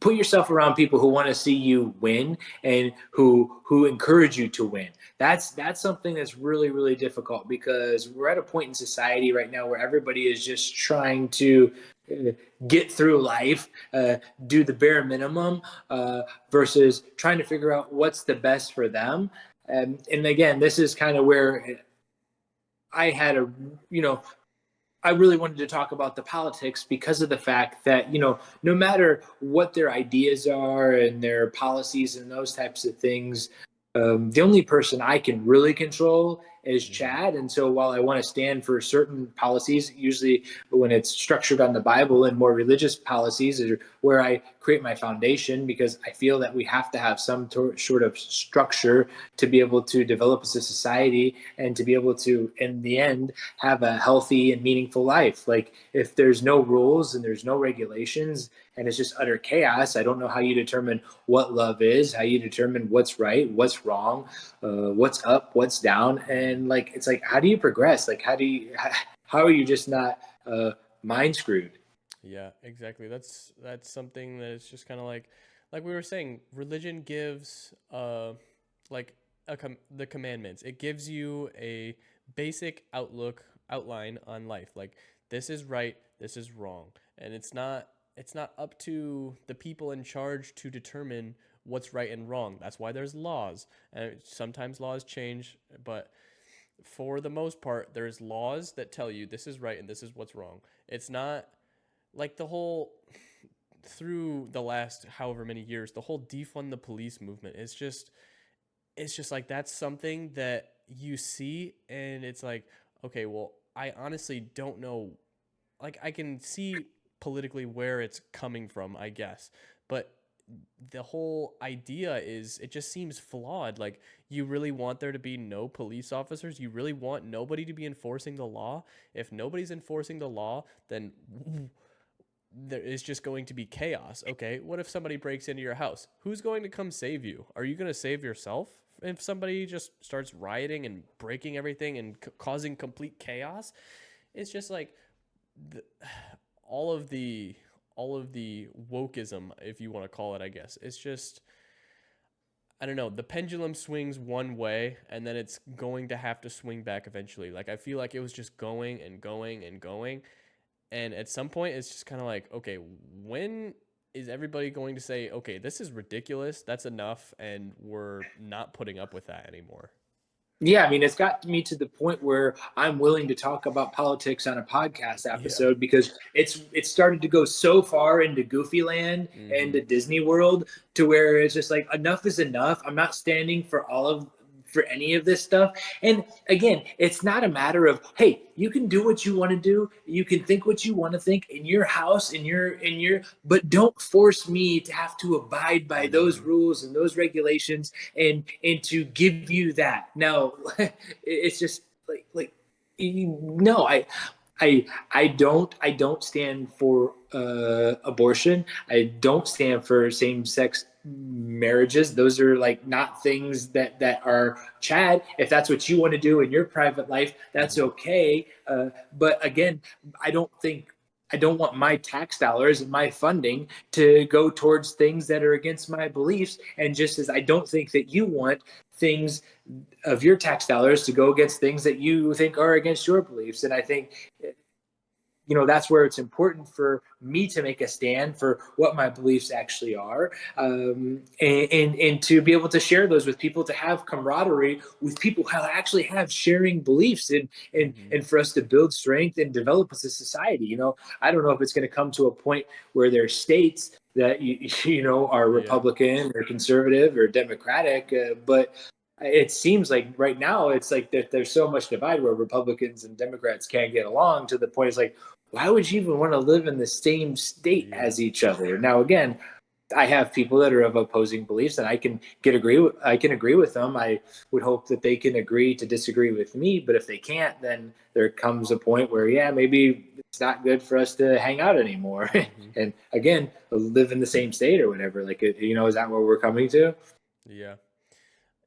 put yourself around people who want to see you win and who encourage you to win. That's something that's really really difficult, because we're at a point in society right now where everybody is just trying to uh, get through life, do the bare minimum, versus trying to figure out what's the best for them. And again, this is kind of where I had a, you know, I really wanted to talk about the politics because of the fact that, no matter what their ideas are and their policies and those types of things, the only person I can really control is Mm-hmm. Chad. And so while I want to stand for certain policies, usually when it's structured on the Bible, and more religious policies are where I create my foundation, because I feel that we have to have some sort of structure to be able to develop as a society and to be able to, in the end, have a healthy and meaningful life. Like, if there's no rules and there's no regulations and it's just utter chaos, I don't know how you determine what love is, how you determine what's right, what's wrong, what's up, what's down. Mm-hmm. And like, it's like, how do you progress? Like, how are you just not mind screwed? Yeah, exactly. That's something that is just kind of like we were saying, religion gives like the commandments. It gives you a basic outline on life. Like, this is right, this is wrong. And it's not up to the people in charge to determine what's right and wrong. That's why there's laws. And sometimes laws change, but for the most part, there's laws that tell you this is right and this is what's wrong. It's not like the whole through the last however many years, the whole defund the police movement is just it's just like that's something that you see, and it's like, okay, well, I honestly don't know. Like, I can see politically where it's coming from, I guess, but the whole idea is, it just seems flawed. Like, you really want there to be no police officers? You really want nobody to be enforcing the law? If nobody's enforcing the law, then there is just going to be chaos. Okay, what if somebody breaks into your house? Who's going to come save you? Are you going to save yourself if somebody just starts rioting and breaking everything and causing complete chaos? It's just like the, all of the all of the wokeism, if you want to call it, I guess. It's just, I don't know, the pendulum swings one way, and then it's going to have to swing back eventually. Like, I feel like it was just going and going and going, and at some point, it's just kind of like, okay, when is everybody going to say, okay, this is ridiculous, that's enough, and we're not putting up with that anymore? Yeah, I mean, it's got me to the point where I'm willing to talk about politics on a podcast Yeah. episode, because it's started to go so far into Goofy Land and Mm-hmm. to Disney World, to where it's just like, enough is enough. I'm not standing for any of this stuff. And again, it's not a matter of, hey, you can do what you want to do, you can think what you want to think in your house, in your, but don't force me to have to abide by those Mm-hmm. rules and those regulations, and to give you that. No, it's just like no, I don't stand for abortion. I don't stand for same sex marriages. Those are like not things that are, Chad. If that's what you want to do in your private life, that's Mm-hmm. okay. But again, I don't think I don't want my tax dollars and my funding to go towards things that are against my beliefs. And just as I don't think that you want things of your tax dollars to go against things that you think are against your beliefs. And I think, that's where it's important for me to make a stand for what my beliefs actually are, and to be able to share those with people, to have camaraderie with people who actually have sharing beliefs, and Mm-hmm. and for us to build strength and develop as a society. I don't know if it's going to come to a point where there's states that are Yeah. Republican or conservative or Democratic, but it seems like right now it's like that there's so much divide where Republicans and Democrats can't get along, to the point it's like, why would you even want to live in the same state Yeah. as each other? Now, again, I have people that are of opposing beliefs, and I can agree with them. I would hope that they can agree to disagree with me, but if they can't, then there comes a point where, yeah, maybe it's not good for us to hang out anymore. Mm-hmm. And again, live in the same state or whatever. Like, is that what we're coming to? Yeah.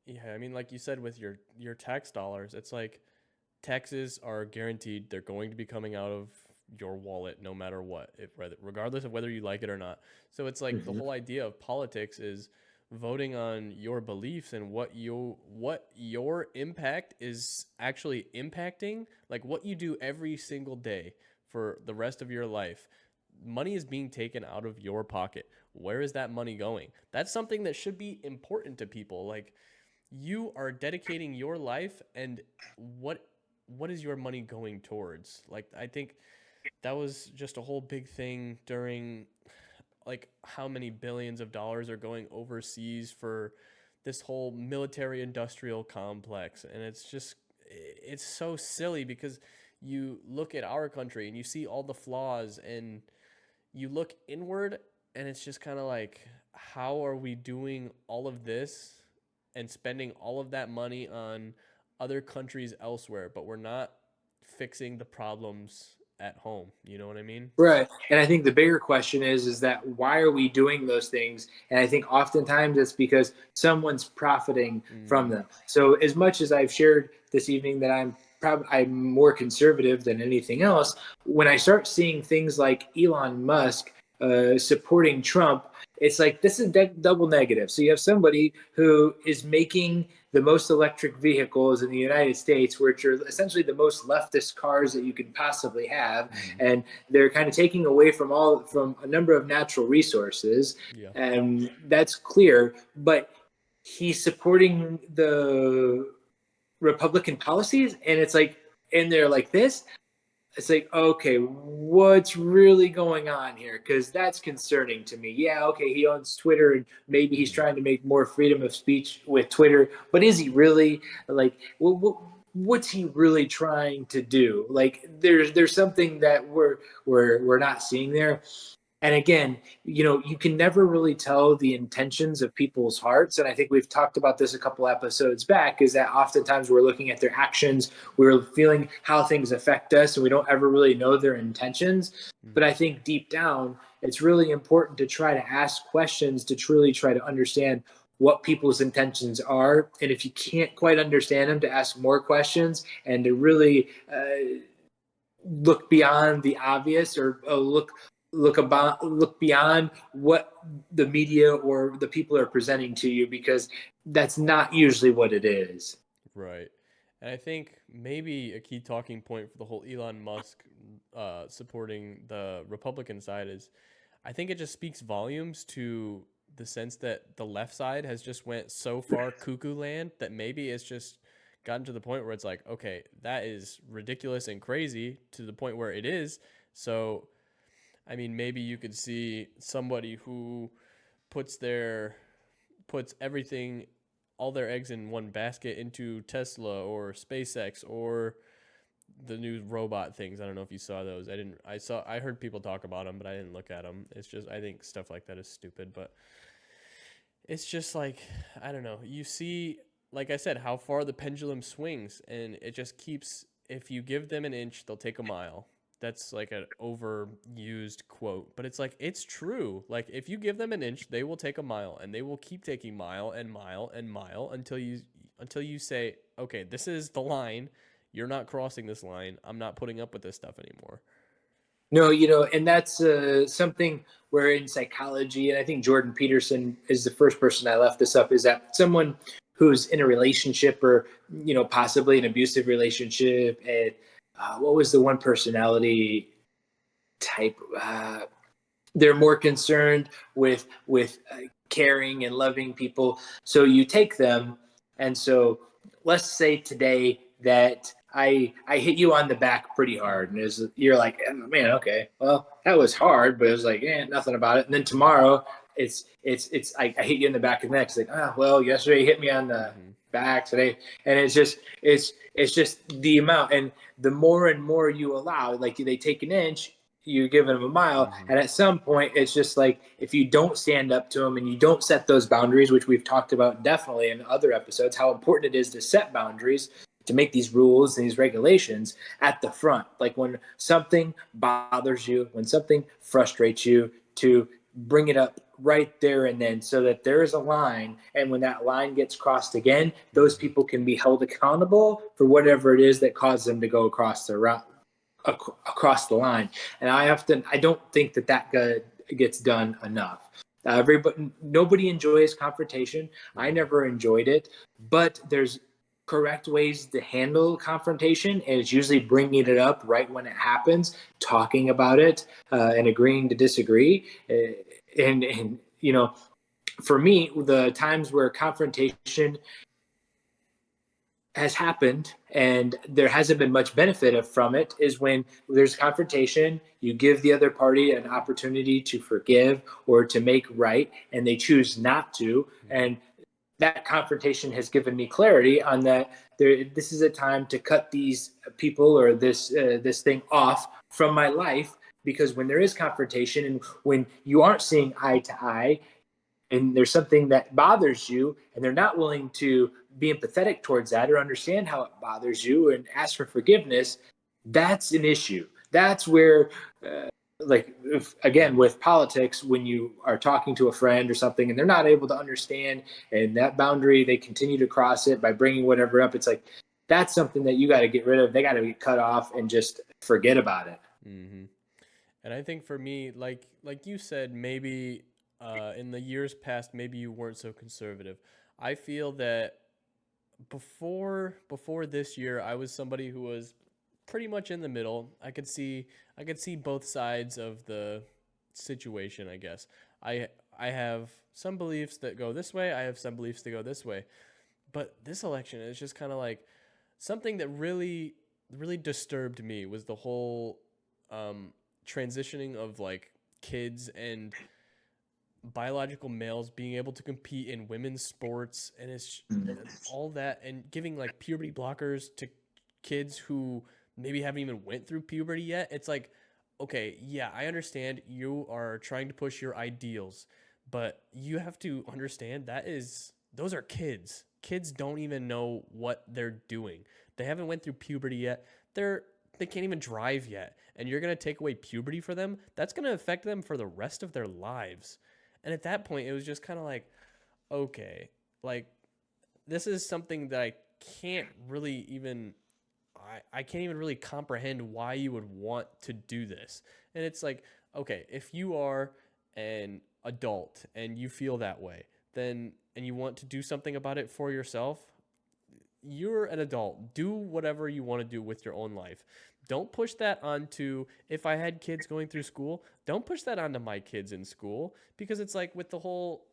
Yeah. I mean, like you said, with your tax dollars, it's like taxes are guaranteed. They're going to be coming out of your wallet no matter what, regardless of whether you like it or not. So it's like the Mm-hmm. whole idea of politics is voting on your beliefs and what your impact is actually impacting, like what you do every single day for the rest of your life. Money is being taken out of your pocket. Where is that money going? That's something that should be important to people. Like, you are dedicating your life, and what what is your money going towards? Like, I think that was just a whole big thing during, like, how many billions of dollars are going overseas for this whole military industrial complex. And it's so silly because you look at our country and you see all the flaws, and you look inward, and it's just kind of like, how are we doing all of this and spending all of that money on other countries elsewhere, but we're not fixing the problems at home? You know what I mean? Right. And I think the bigger question is that why are we doing those things? And I think oftentimes it's because someone's profiting from Mm, them. So as much as I've shared this evening that I'm more conservative than anything else, when I start seeing things like Elon Musk supporting Trump, it's like this is double negative. So you have somebody who is making the most electric vehicles in the United States, which are essentially the most leftist cars that you can possibly have, mm, and they're kind of taking away from a number of natural resources, yeah. and that's clear. But he's supporting the Republican policies, and it's like, and they're like this. It's like, okay, what's really going on here? Because that's concerning to me. Yeah, okay, he owns Twitter, and maybe he's Mm, trying to make more freedom of speech with Twitter, but is he really? Like, what's he really trying to do? Like, there's something that we're not seeing there. And again, you can never really tell the intentions of people's hearts. And I think we've talked about this a couple episodes back, is that oftentimes we're looking at their actions, we're feeling how things affect us, and we don't ever really know their intentions. But mm, I think deep down, it's really important to try to ask questions to truly try to understand what people's intentions are. And if you can't quite understand them, to ask more questions, and to really look beyond the obvious, or look beyond what the media or the people are presenting to you, because that's not usually what it is. right. And I think maybe a key talking point for the whole Elon Musk supporting the Republican side is, I think it just speaks volumes to the sense that the left side has just went so far cuckoo land that maybe it's just gotten to the point where it's like, okay, that is ridiculous and crazy to the point where it is. So, I mean, maybe you could see somebody who puts their puts everything, all their eggs in one basket into Tesla or SpaceX or the new robot things. I don't know if you saw those. I heard people talk about them, but I didn't look at them. It's just, I think stuff like that is stupid, but it's just like, I don't know. You see, like I said, how far the pendulum swings, and it just keeps, if you give them an inch, they'll take a mile. That's like an overused quote, but it's like, it's true. Like, if you give them an inch, they will take a mile, and they will keep taking mile and mile and mile until you say, okay, this is the line. You're not crossing this line. I'm not putting up with this stuff anymore. No, and that's something where in psychology, and I think Jordan Peterson is the first person I left this up, is that someone who's in a relationship or, possibly an abusive relationship. And what was the one personality type? They're more concerned with caring and loving people. So you take them, and so let's say today that I hit you on the back pretty hard, and you're like, oh, man, okay, well that was hard, but it was like, nothing about it. And then tomorrow I hit you in the back of the neck. It's like, oh well, yesterday you hit me on the back today, and it's just the amount, and the more and more you allow, like they take an inch, you're giving them a mile. And at some point, it's just like, if you don't stand up to them and you don't set those boundaries, which we've talked about definitely in other episodes, how important it is to set boundaries, to make these rules and these regulations at the front. Like when something bothers you, when something frustrates you, to bring it up right there and then, so that there is a line. And when that line gets crossed again, those people can be held accountable for whatever it is that caused them to go across the route, across the line. And I don't think that gets done enough. Nobody enjoys confrontation. I never enjoyed it, but there's correct ways to handle confrontation, and it's usually bringing it up right when it happens, talking about it, and agreeing to disagree. And for me, the times where confrontation has happened and there hasn't been much benefit from it is when there's confrontation, you give the other party an opportunity to forgive or to make right, and they choose not to. And that confrontation has given me clarity on that this is a time to cut these people or this thing off from my life, because when there is confrontation and when you aren't seeing eye to eye, and there's something that bothers you and they're not willing to be empathetic towards that or understand how it bothers you and ask for forgiveness, that's an issue. That's where again, with politics, when you are talking to a friend or something and they're not able to understand, and that boundary, they continue to cross it by bringing whatever up, it's like, that's something that you got to get rid of. They got to be cut off and just forget about it. And I think for me, like you said, maybe in the years past, maybe you weren't so conservative. I feel that before this year, I was somebody who was pretty much in the middle. I could see both sides of the situation, I guess. I have some beliefs that go this way, I have some beliefs that go this way. But this election is just kind of like something that really disturbed me was the whole transitioning of like kids and biological males being able to compete in women's sports, and it's all that, and giving like puberty blockers to kids who maybe haven't even went through puberty yet. It's like, okay, yeah, I understand you are trying to push your ideals, but you have to understand those are kids. Kids don't even know what they're doing. They haven't went through puberty yet. They can't even drive yet. And you're going to take away puberty for them? That's going to affect them for the rest of their lives. And at that point, it was just kind of like, okay, like this is something that can't really even I can't even really comprehend why you would want to do this. And it's like, okay, if you are an adult and you feel that way, then and you want to do something about it for yourself, you're an adult. Do whatever you want to do with your own life. Don't push that onto, if I had kids going through school, don't push that onto my kids in school, because it's like with the whole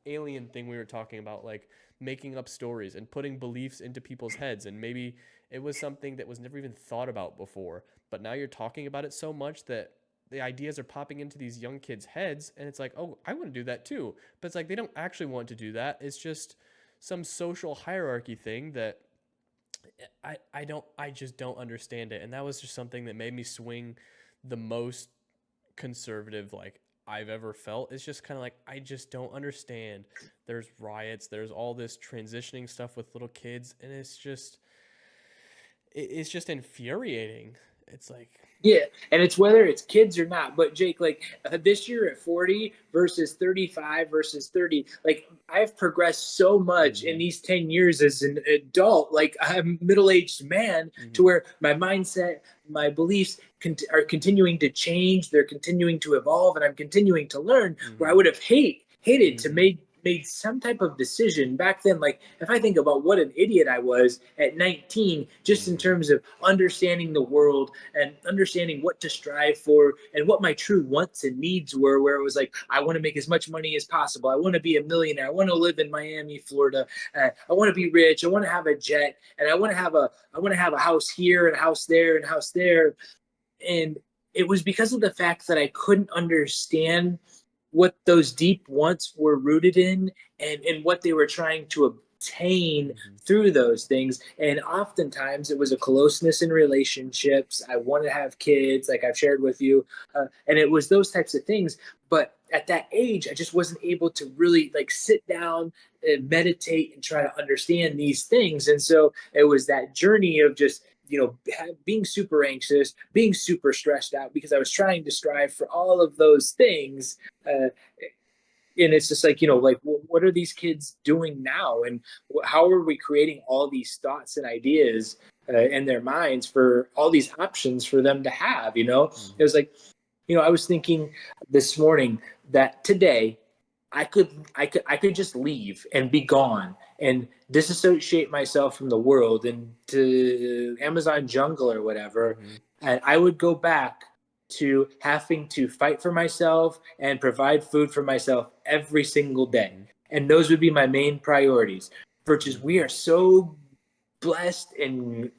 alien thing we were talking about, like making up stories and putting beliefs into people's heads, and maybe it was something that was never even thought about before, but now you're talking about it so much that the ideas are popping into these young kids' heads, and it's like, oh, I want to do that too. But it's like they don't actually want to do that. It's just some social hierarchy thing that I just don't understand it. And that was just something that made me swing the most conservative like I've ever felt. It's just kind of like, I just don't understand. There's riots, there's all this transitioning stuff with little kids, and it's just infuriating. It's like, Yeah, and it's whether it's kids or not. But Jake, like this year at 40 versus 35 versus 30, like I've progressed so much in these 10 years as an adult. Like I'm a middle-aged man, to where my mindset, my beliefs are continuing to change. They're continuing to evolve, and I'm continuing to learn. Where I would have hated to made some type of decision back then. Like if I think about what an idiot I was at 19, just in Mm-hmm. terms of understanding the world and understanding what to strive for and what my true wants and needs were, where it was like, I want to make as much money as possible. I want to be a millionaire. I want to live in Miami, Florida. I want to be rich. I want to have a jet, and I want to have a house here and a house there and a house there. And it was because of the fact that I couldn't understand what those deep wants were rooted in, and what they were trying to obtain Mm-hmm. through those things. And oftentimes it was a closeness in relationships. I want to have kids, like I've shared with you. And it was those types of things. But at that age, I just wasn't able to really like sit down and meditate and try to understand these things. And so it was that journey of just being super anxious, being super stressed out because I was trying to strive for all of those things. uh, and it's just like, like what are these kids doing now, and how are we creating all these thoughts and ideas in their minds for all these options for them to have. It Mm-hmm. was like, I was thinking this morning that today I could just leave and be gone and disassociate myself from the world and to Amazon jungle or whatever, Mm-hmm. and I would go back to having to fight for myself and provide food for myself every single day. Mm-hmm. And those would be my main priorities. Versus we Mm-hmm. are so blessed and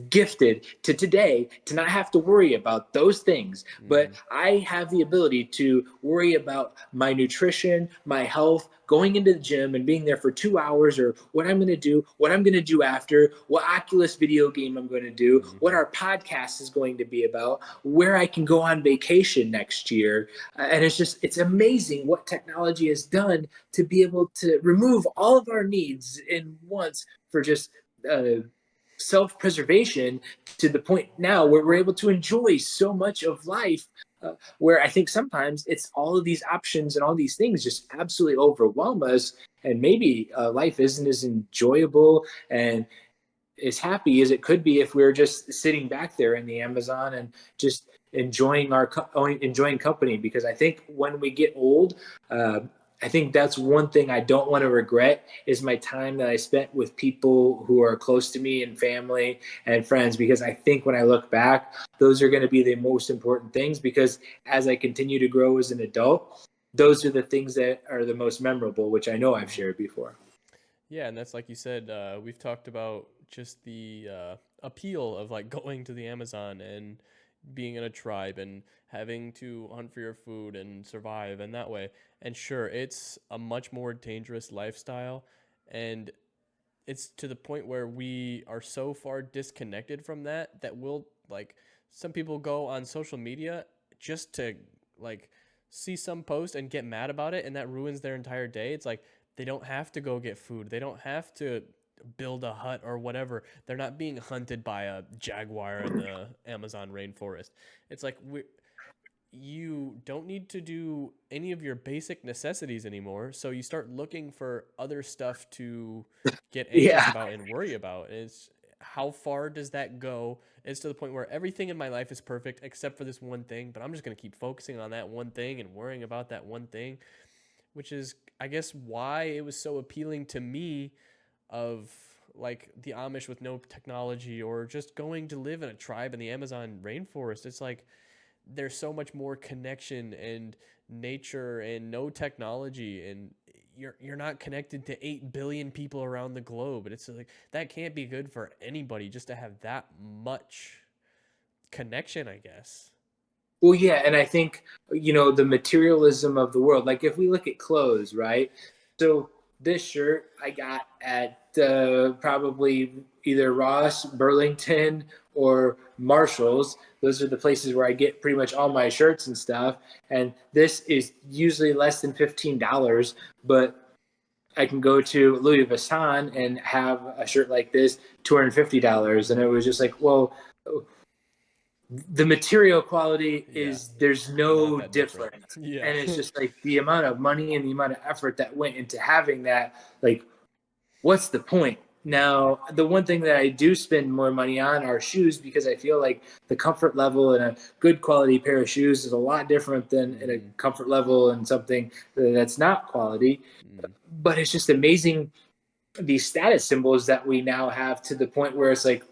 gifted to today to not have to worry about those things. But Mm-hmm. I have the ability to worry about my nutrition, my health, going into the gym and being there for 2 hours, or what I'm going to do, what I'm going to do after, what Oculus video game I'm going to do, what Mm-hmm. our podcast is going to be about, where I can go on vacation next year. And it's amazing what technology has done to be able to remove all of our needs in once for just uh, self-preservation, to the point now where we're able to enjoy so much of life, where I think sometimes it's all of these options and all these things just absolutely overwhelm us, and maybe life isn't as enjoyable and as happy as it could be if we were just sitting back there in the Amazon and just enjoying company. Because I think when we get old, uh, I think that's one thing I don't want to regret is my time that I spent with people who are close to me and family and friends. Because I think when I look back, those are going to be the most important things. Because as I continue to grow as an adult, those are the things that are the most memorable, which I know I've Mm-hmm. shared before. Yeah, and that's like you said. We've talked about just the appeal of like going to the Amazon and being in a tribe and having to hunt for your food and survive in that way. And sure, it's a much more dangerous lifestyle, and it's to the point where we are so far disconnected from that we'll like some people go on social media just to like see some post and get mad about it, and that ruins their entire day. It's like they don't have to go get food, they don't have to build a hut or whatever, they're not being hunted by a jaguar in the Amazon rainforest. It's like you don't need to do any of your basic necessities anymore. So you start looking for other stuff to get anxious Yeah. about and worry about. Is how far does that go? It's to the point where everything in my life is perfect except for this one thing, but I'm just going to keep focusing on that one thing and worrying about that one thing, which is, I guess, why it was so appealing to me of like the Amish with no technology or just going to live in a tribe in the Amazon rainforest. It's like there's so much more connection and nature and no technology, and you're not connected to 8 billion people around the globe, and it's like that can't be good for anybody just to have that much connection, I guess. Well, yeah, and I think the materialism of the world. Like if we look at clothes, right? So this shirt I got at probably either Ross, Burlington, or Marshalls. Those are the places where I get pretty much all my shirts and stuff. And this is usually less than $15, but I can go to Louis Vuitton and have a shirt like this, $250. And it was just like, well, the material quality Yeah, is, there's not no that different. difference. Yeah. And it's just like the amount of money and the amount of effort that went into having that, like, what's the point? Now, the one thing that I do spend more money on are shoes because I feel like the comfort level in a good quality pair of shoes is a lot different than in a Mm-hmm. comfort level in something that's not quality. Mm-hmm. But it's just amazing these status symbols that we now have to the point where it's like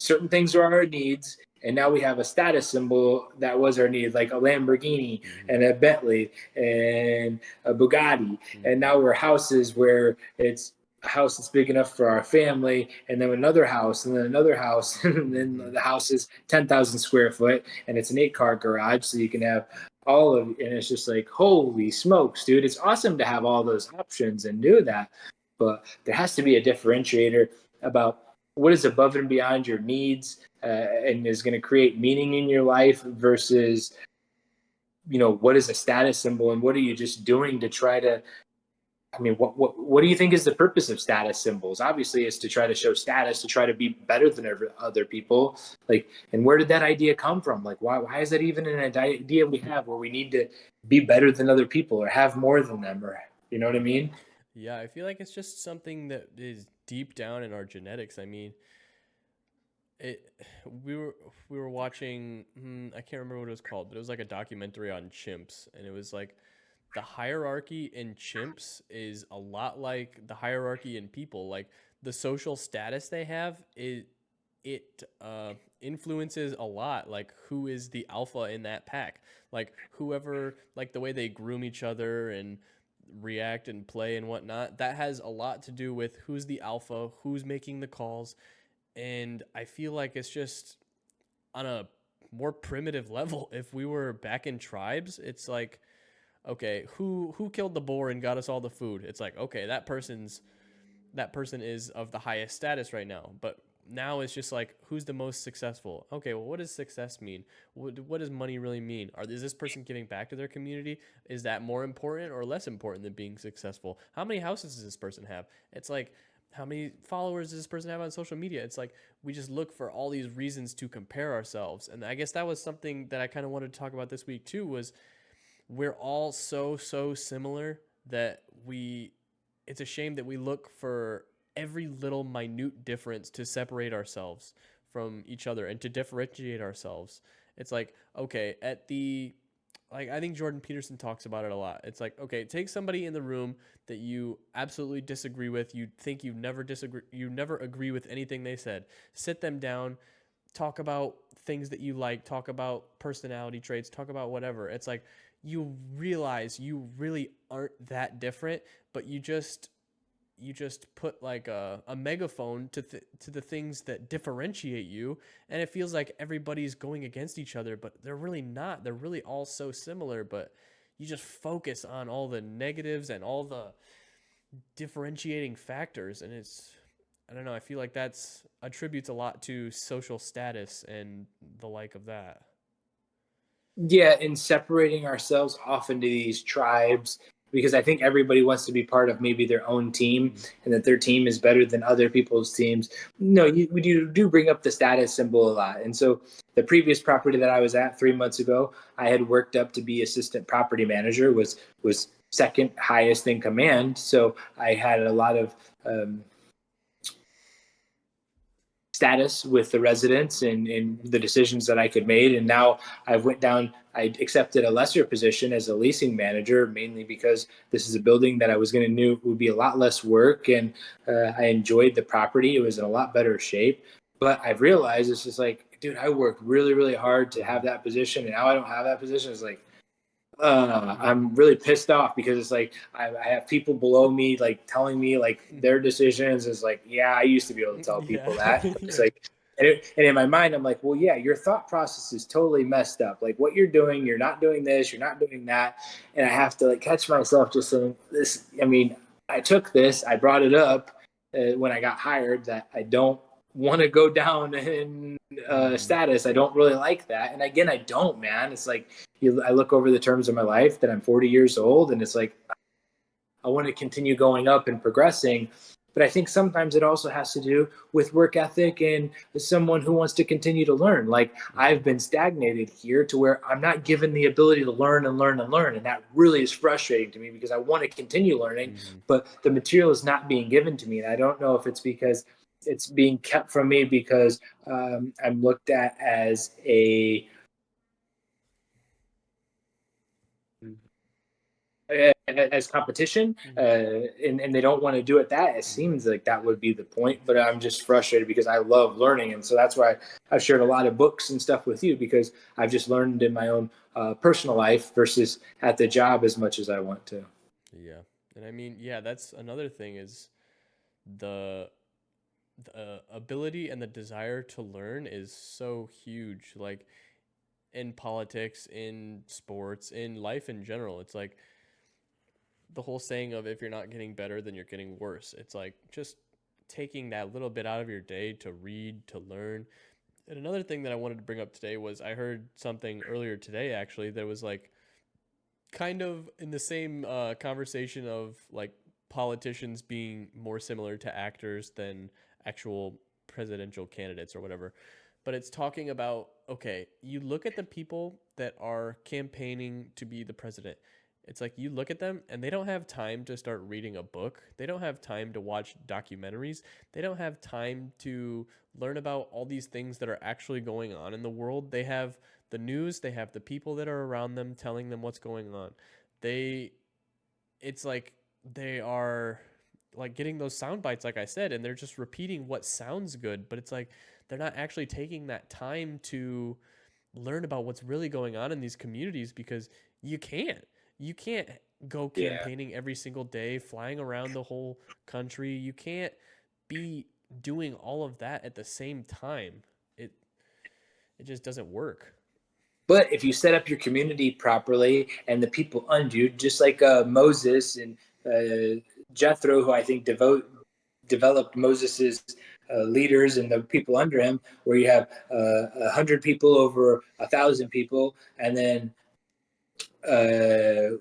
certain things are our needs, and now we have a status symbol that was our need, like a Lamborghini Mm-hmm. and a Bentley and a Bugatti. And Mm-hmm. now we're houses where it's a house that's big enough for our family, and then another house, and then another house, and then Mm-hmm. the house is 10,000 square foot, and it's an 8 car garage, so you can have all of, and it's just like, holy smokes, dude! It's awesome to have all those options and do that, but there has to be a differentiator about what is above and beyond your needs, and is going to create meaning in your life versus, what is a status symbol, and what are you just doing to try to, I mean, what do you think is the purpose of status symbols? Obviously it's to try to show status, to try to be better than other people. Like, and where did that idea come from? Like, why is that even an idea we have where we need to be better than other people or have more than them, or you know what I mean? Yeah, I feel like it's just something that is deep down in our genetics. I mean, it we were we were watching I can't remember what it was called, but it was like a documentary on chimps, and it was like the hierarchy in chimps is a lot like the hierarchy in people. Like the social status they have, it influences a lot, like who is the alpha in that pack. Like whoever, like the way they groom each other and react and play and whatnot, that has a lot to do with who's the alpha, who's making the calls. And I feel like it's just on a more primitive level. If we were back in tribes, it's like, okay, who killed the boar and got us all the food? It's like, okay, that person is of the highest status right now. But now it's just like, who's the most successful? Okay, well, what does success mean? What does money really mean? Is this person giving back to their community? Is that more important or less important than being successful? How many houses does this person have? It's like, how many followers does this person have on social media? It's like we just look for all these reasons to compare ourselves. And I guess that was something that I kind of wanted to talk about this week too, was we're all so similar that we it's a shame that we look for every little minute difference to separate ourselves from each other and to differentiate ourselves. It's like, okay, at the like I think Jordan Peterson talks about it a lot. It's like, okay, take somebody in the room that you absolutely disagree with, you think you never agree with anything they said. Sit them down, talk about things that you like, talk about personality traits, talk about whatever. It's like you realize you really aren't that different, but you just put like a megaphone to the things that differentiate you, and it feels like everybody's going against each other, but they're really not. They're really all so similar, but you just focus on all the negatives and all the differentiating factors, and it's I don't know, I feel like that's attributes a lot to social status and the like of that. Yeah, in separating ourselves off into these tribes, because I think everybody wants to be part of maybe their own team, Mm-hmm. and that their team is better than other people's teams. No, we do bring up the status symbol a lot. And so the previous property that I was at 3 months ago, I had worked up to be assistant property manager, was second highest in command. So I had a lot of status with the residents, and the decisions that I could make. And now I accepted a lesser position as a leasing manager, mainly because this is a building that I was going to knew would be a lot less work. And I enjoyed the property. It was in a lot better shape. But I've realized it's just like, dude, I worked really, really hard to Mm-hmm. have that position. And now I don't have that position. It's like, Mm-hmm. I'm really pissed off because it's like I have people below me like telling me like their decisions is like, yeah, I used to be able to tell Yeah. people that. It's Yeah. like, and in my mind, I'm like, well, yeah, your thought process is totally messed up. Like what you're doing, you're not doing this, you're not doing that, and I have to like catch myself just saying this. I mean, I took this, I brought it up when I got hired that I don't want to go down in Mm-hmm. status. I don't really like that, and again, I don't, man. It's like I look over the terms of my life that I'm 40 years old, and it's like I want to continue going up and progressing. But I think sometimes it also has to do with work ethic and someone who wants to continue to learn. Like Mm-hmm. I've been stagnated here to where I'm not given the ability to learn and learn and learn. And that really is frustrating to me because I want to continue learning, Mm-hmm. but the material is not being given to me. And I don't know if it's because it's being kept from me because I'm looked at as a as competition, Mm-hmm. and they don't want to do it. That it seems like that would be the point, but I'm just frustrated because I love learning, and so that's why I've shared a lot of books and stuff with you, because I've just learned in my own personal life versus at the job as much as I want to. Yeah. And I mean, yeah, that's another thing is the the ability and the desire to learn is so huge. Like in politics, in sports, in life in general. It's like the whole saying of if you're not getting better, then you're getting worse. It's like just taking that little bit out of your day to read, to learn. And another thing that I wanted to bring up today was I heard something earlier today actually that was like kind of in the same conversation of like politicians being more similar to actors than actual presidential candidates or whatever. But it's talking about okay, you look at the people that are campaigning to be the president. It's like you look at them and they don't have time to start reading a book. They don't have time to watch documentaries. They don't have time to learn about all these things that are actually going on in the world. They have the news, they have the people that are around them telling them what's going on. They it's like they are like getting those sound bites like I said and they're just repeating what sounds good, but it's like they're not actually taking that time to learn about what's really going on in these communities because you can't. You can't go Yeah. campaigning every single day, flying around the whole country. You can't be doing all of that at the same time. It it just doesn't work. But if you set up your community properly and the people under you, just like Moses and Jethro, who I think developed Moses's leaders and the people under him, where you have 100 people over 1,000 people, and then uh,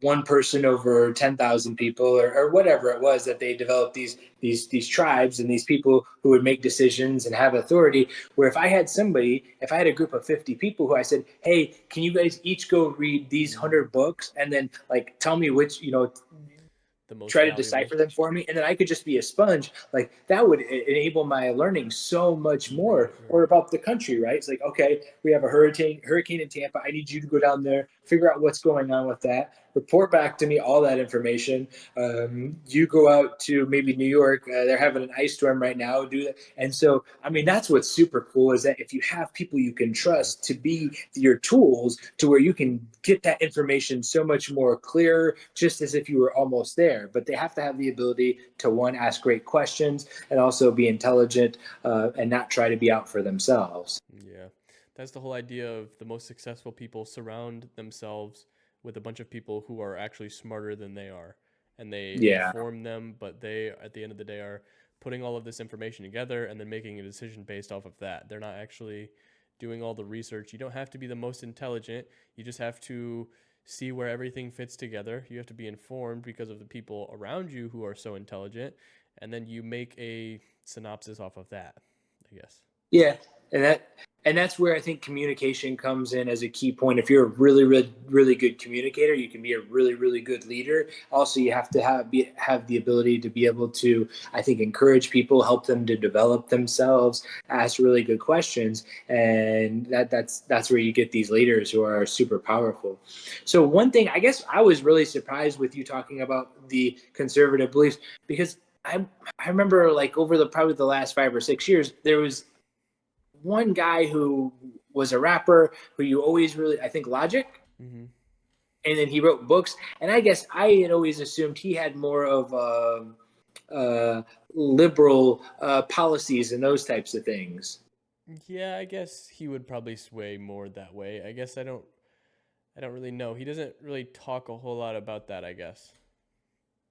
one person over 10,000 people, or whatever it was that they developed these tribes and these people who would make decisions and have authority. Where if I had a group of 50 people who I said, hey, can you guys each go read these Mm, 100 books and then like tell me which, the most try to valuable. decipher them for me, and then I could just be a sponge. Like that would enable my learning so much more. Right, Or right. about the country, right? It's like, okay, we have a hurricane in Tampa. I need you to go down there, figure out what's going on with that, report back to me all that information. You go out to maybe New York. They're having an ice storm right now. Do that. And so, I mean, that's what's super cool is that if you have people you can Yeah. trust to be your tools, to where you can get that information so much more clear, just as if you were almost there. But they have to have the ability to, one, ask great questions, and also be intelligent, and not try to be out for themselves. Yeah. That's the whole idea of the most successful people surround themselves with a bunch of people who are actually smarter than they are. And they Yeah. inform them, but they, at the end of the day, are putting all of this information together and then making a decision based off of that. They're not actually doing all the research. You don't have to be the most intelligent. You just have to see where everything fits together. You have to be informed because of the people around you who are so intelligent. And then you make a synopsis off of that, I guess. Yeah, and that's where I think communication comes in as a key point. If you're a really, really, really good communicator, you can be a really, really good leader. Also, you have to have the ability to be able to, I think, encourage people, help them to develop themselves, ask really good questions, and that's where you get these leaders who are super powerful. So one thing, I guess, I was really surprised with you talking about the conservative beliefs, because I remember, like, over the probably the last 5 or 6 years, there was one guy who was a rapper who you always really, I think, Logic, Mm-hmm. and then he wrote books. And I guess I had always assumed he had more of liberal policies and those types of things. Yeah, I guess he would probably sway more that way. I guess I don't really know. He doesn't really talk a whole lot about that, I guess.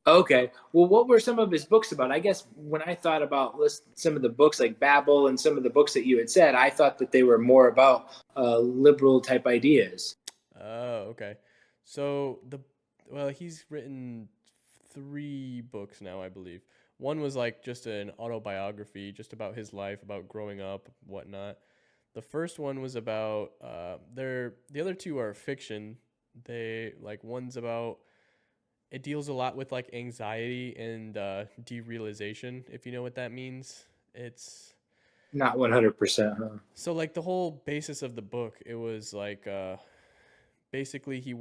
Okay, well, what were some of his books about? I guess when I thought about some of the books like Babel and some of the books that you had said, I thought that they were more about liberal type ideas. Oh, okay. So the well, he's written 3 books now, I believe. One was like just an autobiography, just about his life, about growing up, whatnot. The first one was about the other two are fiction. They like one's about it deals a lot with like anxiety and derealization, if you know what that means. It's Not 100%, huh? so like the whole basis of the book, it was like basically he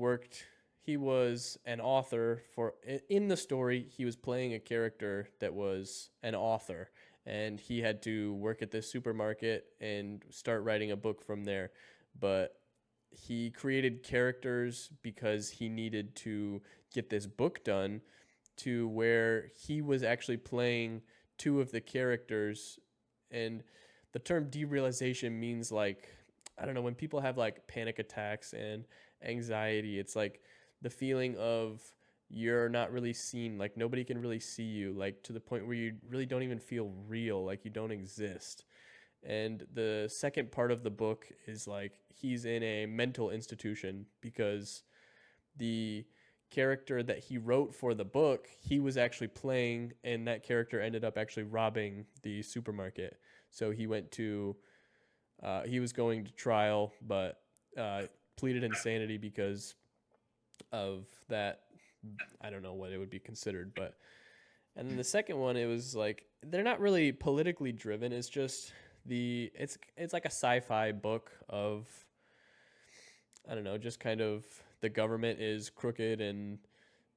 was an author for in the story he was playing a character that was an author, and he had to work at this supermarket and start writing a book from there. But he created characters because he needed to get this book done, to where he was actually playing two of the characters. And the term derealization means like, I don't know, when people have like panic attacks and anxiety, it's like the feeling of you're not really seen, like nobody can really see you, like to the point where you really don't even feel real, like you don't exist. And the second part of the book is like he's in a mental institution because the character that he wrote for the book, he was actually playing, and that character ended up actually robbing the supermarket. So he was going to trial, but uh, pleaded insanity because of that. I don't know what it would be considered, but and then the second one, it was like they're not really politically driven. It's just it's like a sci-fi book of, I don't know, just kind of the government is crooked and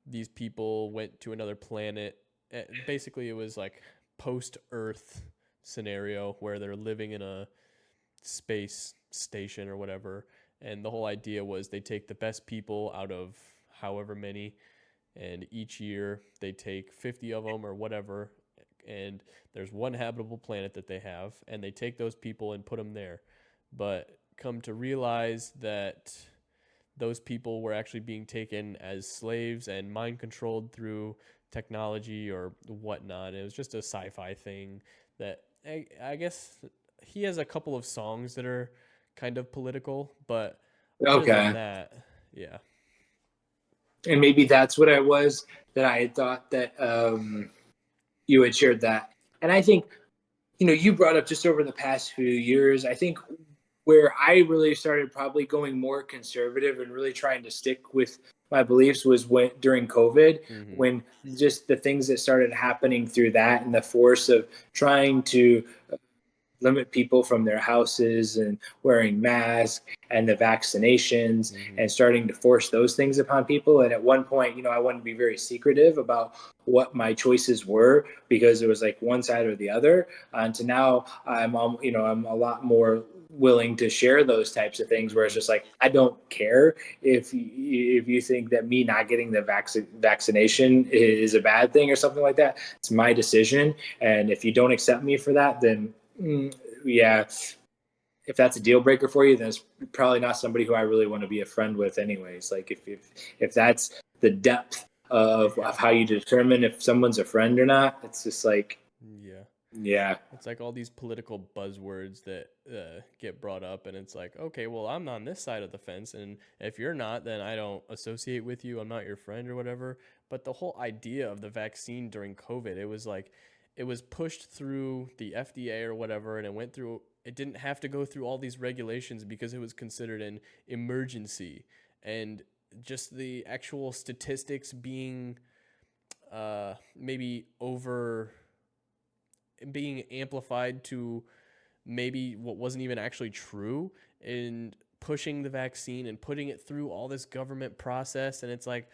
these people went to another planet. Basically, it was like post Earth scenario where they're living in a space station or whatever. And the whole idea was they take the best people out of however many, and each year they take 50 of them or whatever. And there's one habitable planet that they have, and they take those people and put them there. But come to realize that those people were actually being taken as slaves and mind controlled through technology or whatnot. It was just a sci-fi thing that I guess he has a couple of songs that are kind of political, but other than Okay. that, yeah. And maybe that's what I was, that I had thought that you had shared that. And I think, you brought up just over the past few years, I think where I really started probably going more conservative and really trying to stick with my beliefs was when during COVID, Mm-hmm. when just the things that started happening through that and the force of trying to limit people from their houses and wearing masks and the vaccinations Mm-hmm. and starting to force those things upon people. And at one point, I wanted to be very secretive about what my choices were because it was like one side or the other. And to now I'm a lot more willing to share those types of things where it's Mm-hmm. just like I don't care if you think that me not getting the vaccination is a bad thing or something like that. It's my decision, and if you don't accept me for that, then yeah, if that's a deal breaker for you, then it's probably not somebody who I really want to be a friend with, anyways. Like if that's the depth of Yeah. how you determine if someone's a friend or not, it's just like, Yeah. yeah, It's like all these political buzzwords that get brought up, and it's like, okay, well, I'm on this side of the fence, and if you're not, then I don't associate with you. I'm not your friend or whatever. But the whole idea of the vaccine during COVID, it was like, it was pushed through the FDA or whatever, and it went through. It didn't have to go through all these regulations because it was considered an emergency, and just the actual statistics being maybe over being amplified to maybe what wasn't even actually true, and pushing the vaccine and putting it through all this government process. And it's like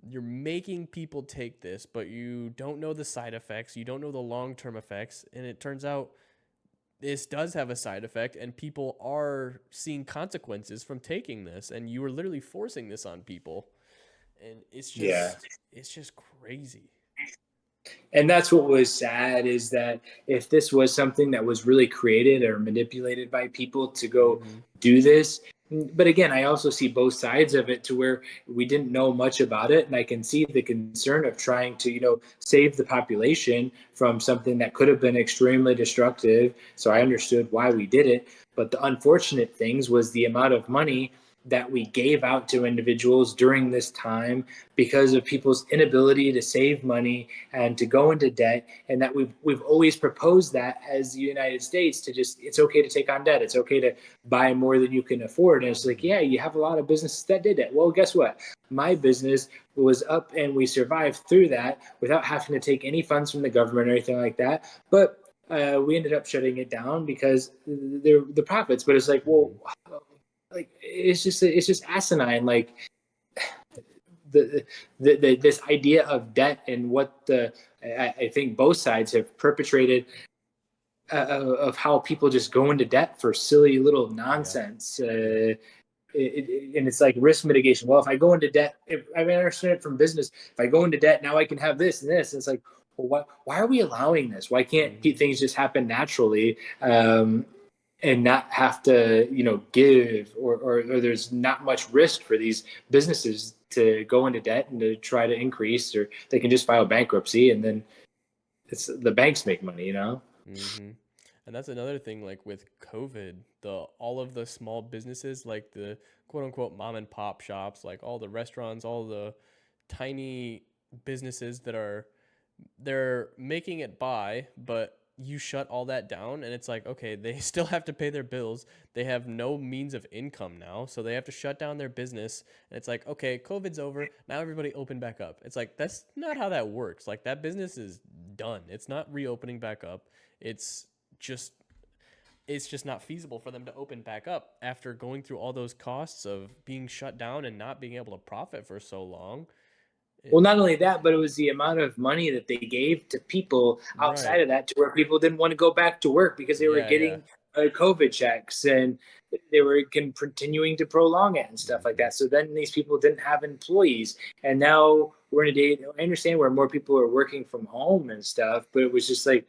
you're making people take this, but you don't know the side effects, you don't know the long-term effects, and it turns out this does have a side effect, and people are seeing consequences from taking this, and you are literally forcing this on people. And yeah. it's just crazy. And that's what was sad, is that if this was something that was really created or manipulated by people to go Mm-hmm. do this. But again, I also see both sides of it, to where we didn't know much about it, and I can see the concern of trying to save the population from something that could have been extremely destructive. So I understood why we did it. But the unfortunate things was the amount of money that we gave out to individuals during this time because of people's inability to save money and to go into debt, and that we've always proposed that as the United States to just, it's okay to take on debt, it's okay to buy more than you can afford. And it's like, Mm-hmm. yeah, you have a lot of businesses that did it. Well, guess what? My business was up and we survived through that without having to take any funds from the government or anything like that. But we ended up shutting it down because they're the profits. But it's like, well, Mm-hmm. like it's just asinine. Like the this idea of debt and what I think both sides have perpetrated of how people just go into debt for silly little Yeah. nonsense. Yep. And it's like risk mitigation. Well, if I go into debt, I mean, I understand it from business. If I go into debt, now I can have this and this. And it's like, well, why are we allowing this? Why can't Mm-hmm. things just happen naturally? And not have to, give, or there's not much risk for these businesses to go into debt and to try to increase, or they can just file bankruptcy and then it's the banks make money. Mm-hmm. And that's another thing, like with COVID, the all of the small businesses, like the quote unquote mom and pop shops, like all the restaurants, all the tiny businesses that are they're making it by, but you shut all that down and it's like, okay, they still have to pay their bills. They have no means of income now, so they have to shut down their business. And it's like, okay, COVID's over. Now everybody open back up. It's like that's not how that works. Like that business is done. It's not reopening back up. It's just it's just not feasible for them to open back up after going through all those costs of being shut down and not being able to profit for so long. Well, It, not only that, but it was the amount of money that they gave to people outside right. of that, to where people didn't want to go back to work because they were Yeah, yeah. getting COVID checks, and they were continuing to prolong it and stuff like Mm-hmm. that. So then these people didn't have employees. And now we're in a day, I understand, where more people are working from home and stuff, but it was just like,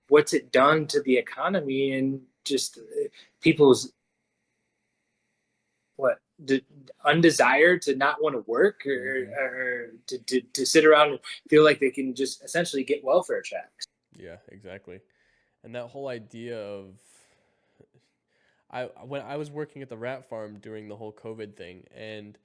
what's it done to the economy and just people's what undesire to not want to work, Mm-hmm. or to sit around and feel like they can just essentially get welfare checks. Yeah, exactly. And that whole idea of I when I was working at the rat farm during the whole COVID thing, and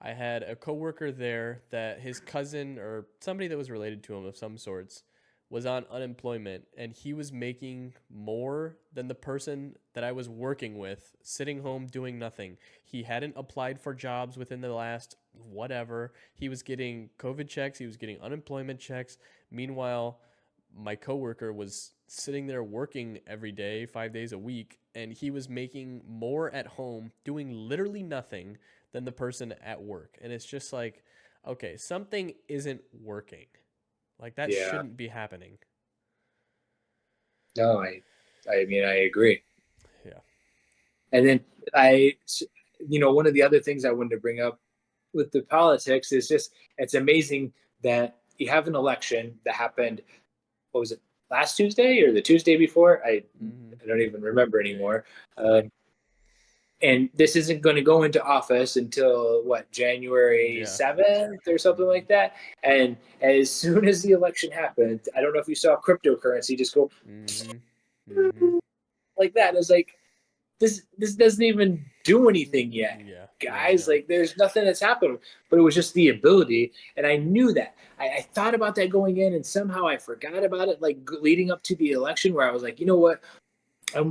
I had a coworker there that his cousin or somebody that was related to him of some sorts was on unemployment, and he was making more than the person that I was working with sitting home doing nothing. He hadn't applied for jobs within the last whatever. He was getting COVID checks, he was getting unemployment checks. Meanwhile, my coworker was sitting there working every day, 5 days a week, and he was making more at home doing literally nothing than the person at work. And it's just like, okay, something isn't working. Like that Yeah, shouldn't be happening. no, I mean, I agree. Yeah. And then I, one of the other things I wanted to bring up with the politics is just, it's amazing that you have an election that happened. What was it, last Tuesday or the Tuesday before? Mm-hmm. I don't even remember Yeah, yeah. anymore. And this isn't going to go into office until what, January Yeah. 7th or something Mm-hmm. like that. And as soon as the election happened, I don't know if you saw cryptocurrency just go Mm-hmm. Mm-hmm. like that. It's like, this doesn't even do anything yet, Yeah. Yeah, I guys. know. Like, there's nothing that's happened, but it was just the ability. And I knew that. I thought about that going in, and somehow I forgot about it, like leading up to the election, where I was like, you know what,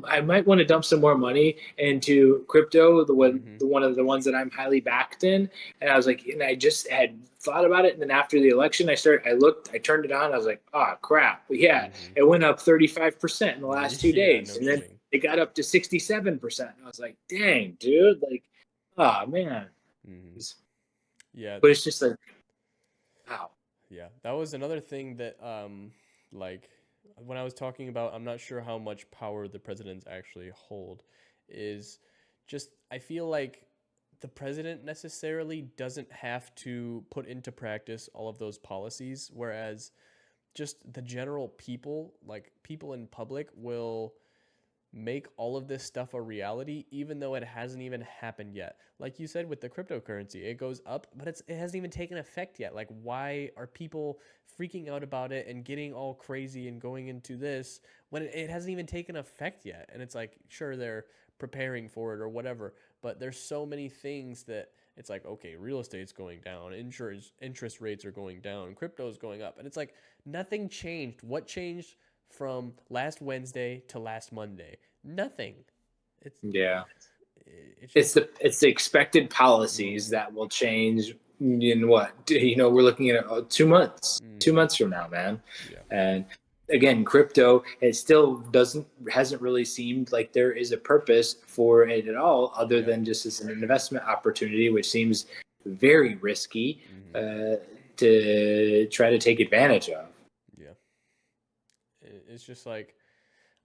I might want to dump some more money into crypto, Mm-hmm. the one of the ones that I'm highly backed in. And I was like, and I just had thought about it. And then after the election, I looked, I turned it on. I was like, oh crap. But yeah, Mm-hmm. it went up 35% in the last two Yeah, days. no And then kidding. it got up to 67%. I was like, dang, dude. Like, oh man. Mm-hmm. Yeah, But it's just like, wow. yeah, that was another thing that, like, when I was talking about, I'm not sure how much power the presidents actually hold, is just, I feel like the president necessarily doesn't have to put into practice all of those policies, whereas just the general people, like people in public, will make all of this stuff a reality, even though it hasn't even happened yet. Like you said with the cryptocurrency, it goes up, but it hasn't even taken effect yet. Like, why are people freaking out about it and getting all crazy and going into this when it hasn't even taken effect yet? And it's like, sure, they're preparing for it or whatever, but there's so many things that it's like, okay, real estate's going down, interest rates are going down, crypto's going up, and it's like nothing changed. What changed from last Wednesday to last Monday? Nothing. It's Yeah. it's just It's the expected policies mm-hmm, that will change in what, we're looking at 2 months, two mm-hmm, months from now, man. yeah, And again, crypto, it still hasn't really seemed like there is a purpose for it at all, other yeah, than just as an investment opportunity, which seems very risky mm-hmm, uh, to try to take advantage of. yeah. It's just like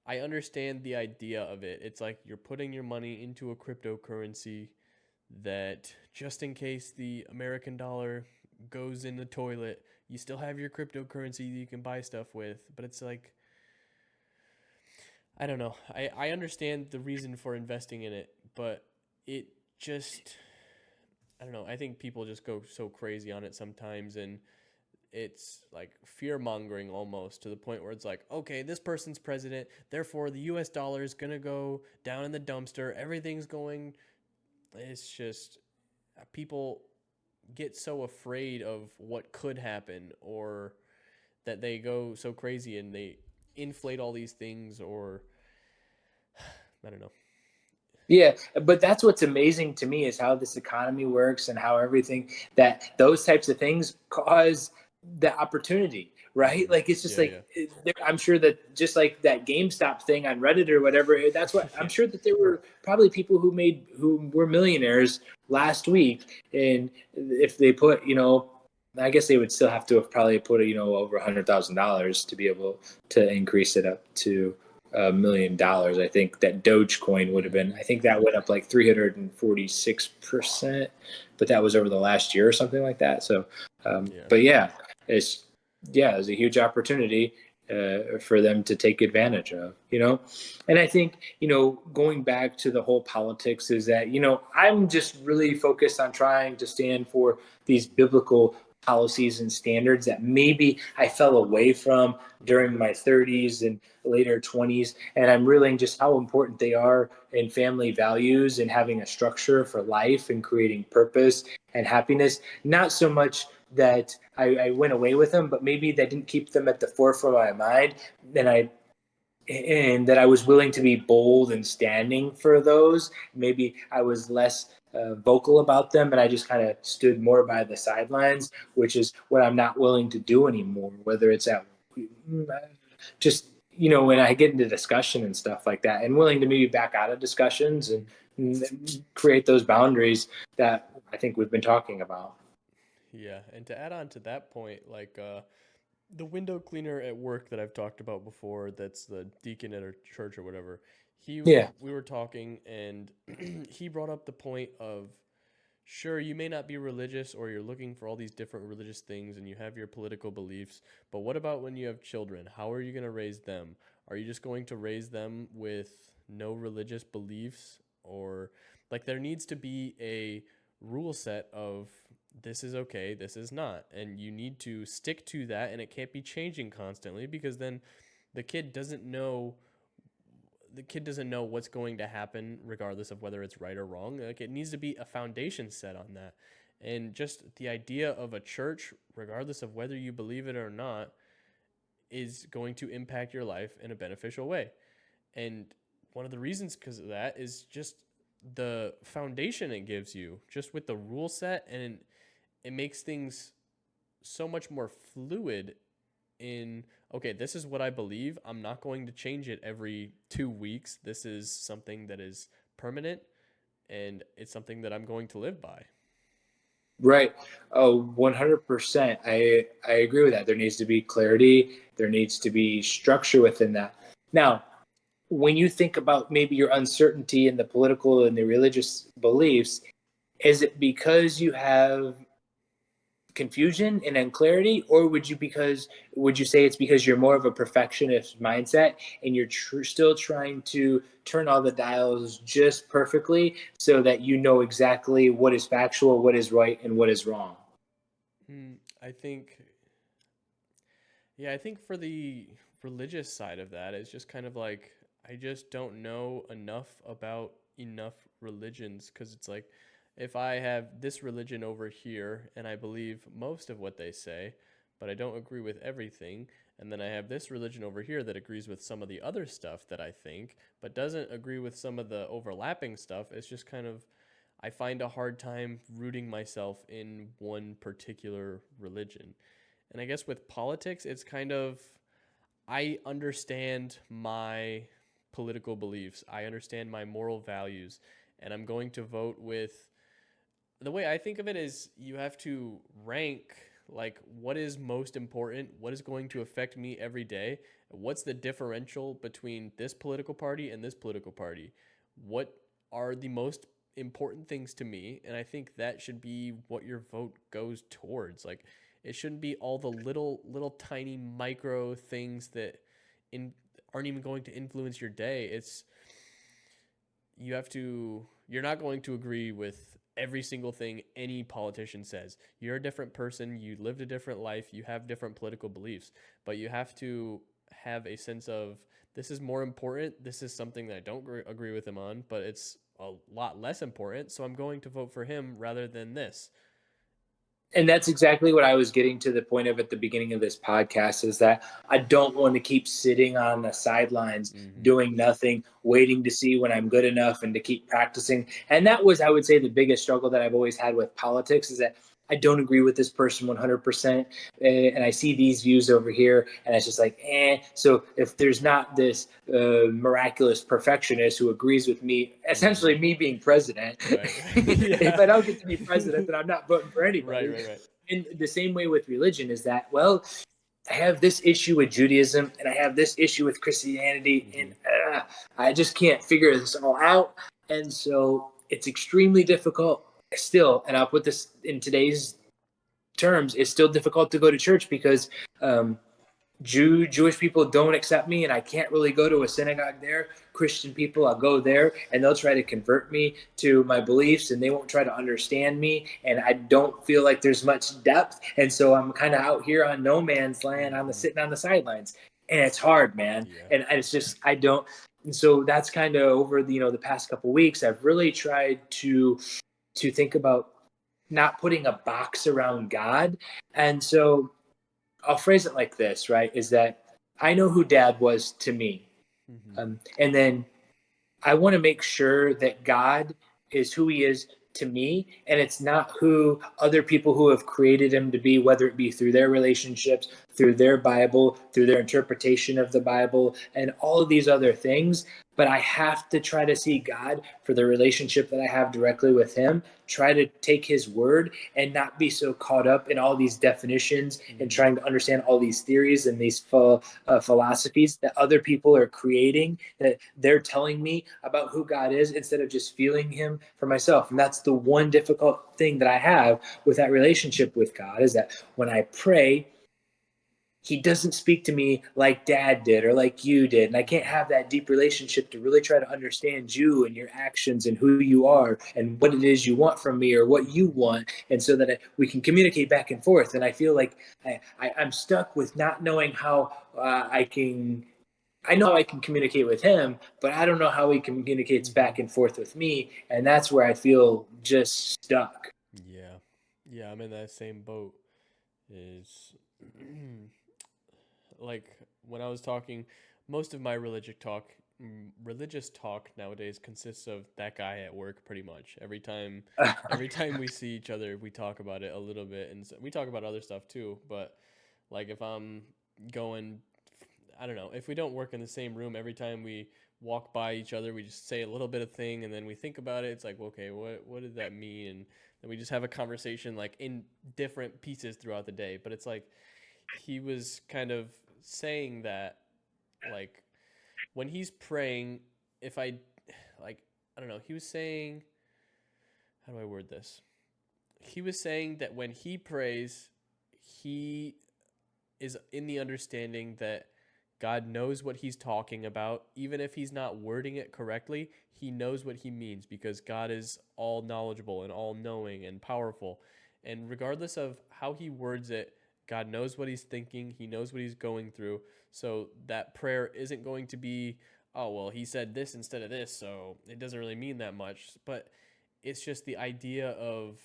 I understand the idea of it. It's like you're putting your money into a cryptocurrency that just in case the American dollar goes in the toilet, you still have your cryptocurrency that you can buy stuff with. But it's like, I don't know. I understand the reason for investing in it, but it just, I don't know. I think people just go so crazy on it sometimes. And it's like fear mongering almost to the point where it's like, okay, this person's president, therefore the US dollar is going to go down in the dumpster. Everything's going, it's just people get so afraid of what could happen or that they go so crazy and they inflate all these things or I don't know. Yeah, but that's what's amazing to me is how this economy works and how everything that those types of things cause the opportunity, right? Mm-hmm. Like it's just Yeah, like yeah. I'm sure that just like that GameStop thing on Reddit or whatever, that's what I'm Yeah. sure that there were probably people who were millionaires last week, and if they put, I guess they would still have to have probably put, over $100,000 to be able to increase it up to $1 million. I think that Dogecoin would have been. Mm-hmm. I think that went up like 346%, but that was over the last year or something like that. So, Yeah. but yeah, it's yeah, it's a huge opportunity for them to take advantage of. And I think going back to the whole politics is that I'm just really focused on trying to stand for these biblical policies and standards that maybe I fell away from during Mm-hmm. my 30s and later 20s. And I'm realizing just how important they are in family values and having a structure for life and creating purpose and happiness. Not so much that I went away with them, but maybe that didn't keep them at the forefront of my mind. And that I was willing to be bold and standing for those. Maybe I was less vocal about them, and I just kind of stood more by the sidelines, which is what I'm not willing to do anymore. Whether it's at just when I get into discussion and stuff like that, and willing to maybe back out of discussions and create those boundaries that I think we've been talking about. Yeah. And to add on to that point, like the window cleaner at work that I've talked about before, that's the deacon at our church or whatever. Yeah. We were talking and he brought up the point of sure, you may not be religious or you're looking for all these different religious things and you have your political beliefs, but what about when you have children? How are you going to raise them? Are you just going to raise them with no religious beliefs? Or like there needs to be a rule set of this is okay, this is not. And you need to stick to that and it can't be changing constantly because then the kid doesn't know what's going to happen regardless of whether it's right or wrong. Like it needs to be a foundation set on that. And just the idea of a church, regardless of whether you believe it or not, is going to impact your life in a beneficial way. And one of the reasons because of that is just the foundation it gives you, just with the rule set, and it makes things so much more fluid in okay, this is what I believe. I'm not going to change it every 2 weeks. This is something that is permanent and it's something that I'm going to live by. Right. Oh, 100%. I agree with that. There needs to be clarity. There needs to be structure within that. Now, when you think about maybe your uncertainty in the political and the religious beliefs, is it because you have confusion and unclarity, or would you say it's because you're more of a perfectionist mindset and you're still trying to turn all the dials just perfectly so that you know exactly what is factual, what is right, and what is wrong? I think, yeah, I think for the religious side of that, it's just kind of like I just don't know enough about enough religions because it's like if I have this religion over here and I believe most of what they say, but I don't agree with everything, and then I have this religion over here that agrees with some of the other stuff that I think, but doesn't agree with some of the overlapping stuff, it's just kind of I find a hard time rooting myself in one particular religion. And I guess with politics, it's kind of I understand my political beliefs, I understand my moral values, and I'm going to vote with the way I think of it is you have to rank like what is most important, what is going to affect me every day, what's the differential between this political party and this political party, what are the most important things to me, and I think that should be what your vote goes towards. Like it shouldn't be all the little tiny micro things that in aren't even going to influence your day. It's you're not going to agree with every single thing any politician says. You're a different person, you lived a different life, you have different political beliefs, but you have to have a sense of this is more important, this is something that I don't agree with him on, but it's a lot less important, so I'm going to vote for him rather than this. And that's exactly what I was getting to the point of at the beginning of this podcast is that I don't want to keep sitting on the sidelines Mhm. doing nothing, waiting to see when I'm good enough and to keep practicing. And that was, I would say, the biggest struggle that I've always had with politics is that I don't agree with this person 100%. And I see these views over here, and it's just like, eh. So if there's not this miraculous perfectionist who agrees with me, essentially Mhm. me being president, Right. if Yeah. I don't get to be president, then I'm not voting for Right, anybody. right, right. And the same way with religion is that, well, I have this issue with Judaism and I have this issue with Christianity, and Mhm. I just can't figure this all out. And so it's extremely difficult still. And I'll put this in today's terms, it's still difficult to go to church because um, Jewish people don't accept me, and I can't really go to a synagogue there. Christian people, I'll go there, and they'll try to convert me to my beliefs, and they won't try to understand me. And I don't feel like there's much depth, and so I'm kind of out here on no man's land, on the Mhm. sitting on the sidelines, and it's hard, man. Yeah. And it's just I don't. And so that's kind of over the the past couple of weeks. I've really tried to think about not putting a box around God, and so I'll phrase it like this, right? Is that I know who dad was to me. Mhm. And then I want to make sure that God is who he is to me, and it's not who other people who have created him to be, whether it be through their relationships, through their Bible, through their interpretation of the Bible, and all of these other things. But I have to try to see God for the relationship that I have directly with him, try to take his word and not be so caught up in all these definitions and Mhm. trying to understand all these theories and these philosophies that other people are creating, that they're telling me about who God is instead of just feeling him for myself. And that's the one difficult thing that I have with that relationship with God is that when I pray, he doesn't speak to me like dad did or like you did. And I can't Mhm. have that deep relationship to really try to understand you and your actions and who you are and what it is you want from me or what you Mhm. want. And so that we can communicate back and forth. And I feel like I'm stuck with not knowing how I know I can communicate with him, but I don't know how he communicates back Mhm. and forth with me. And that's where I feel just stuck. Yeah. Yeah, I'm in that same boat. Is like when I was talking, most of my religious talk nowadays consists of that guy at work pretty much. Every time we see each other, we talk about it a little bit and we talk about other stuff too, but like if I'm going I don't know, if we don't work in the same room every time we walk by each other, we just say a little bit of thing and then we think about it. It's like, okay, what did that mean? And then we just have a conversation like in different pieces throughout the day. But it's like he was kind of saying that like when he's praying, if I like I don't know, he was saying how do I word this? he was saying that when he prays, he is in the understanding that God knows what he's talking about. Even if he's not wording it correctly, he knows what he means because God is all knowledgeable and all knowing and powerful. And regardless of how he words it, God knows what he's thinking, he knows what he's going through. So that prayer isn't going to be, oh, well, he said this instead of this, so it doesn't really mean that much. But it's just the idea of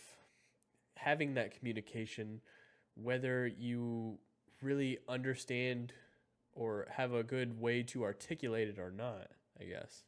having that communication, whether you really understand or have a good way to articulate it or not, I guess.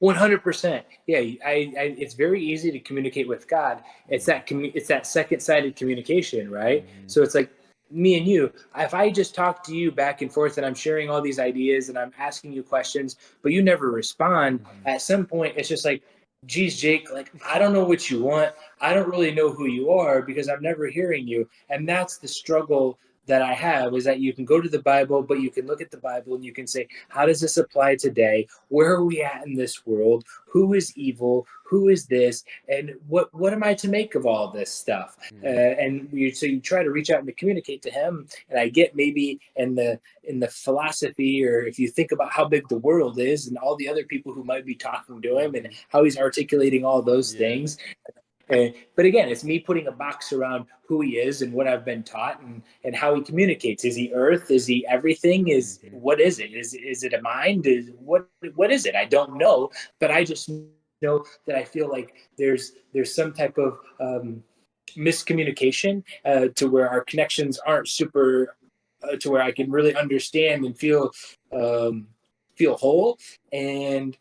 100%. Yeah, it's very easy to communicate with God. Mm. It's that second-sided communication, right? Mm-hmm. So it's like me and you. If I just talk to you back and forth and I'm sharing all these ideas and I'm asking you questions, but you never respond, Mm-hmm. at some point it's just like, geez, Jake, like I don't know what you want. I don't really know who you are because I'm never hearing you. And that's the struggle that I have, is that you can go to the Bible, but you can look at the Bible and you can say, how does this apply today? Where are we at in this world? Who is evil? Who is this? And what am I to make of all this stuff? Mm-hmm. So you try to reach out and to communicate to him. And I get maybe in the philosophy, or if you think about how big the world is and all the other people who might be talking to him and Mm-hmm. how he's articulating all those Yeah. things. But again, it's me putting a box around who he is and what I've been taught, and how he communicates. Is he earth? Is he everything? Is Mm-hmm. what is it? Is it a mind? Is what is it? I don't know, but I just know that I feel like there's some type of miscommunication, to where our connections aren't super, to where I can really understand and um, feel whole, and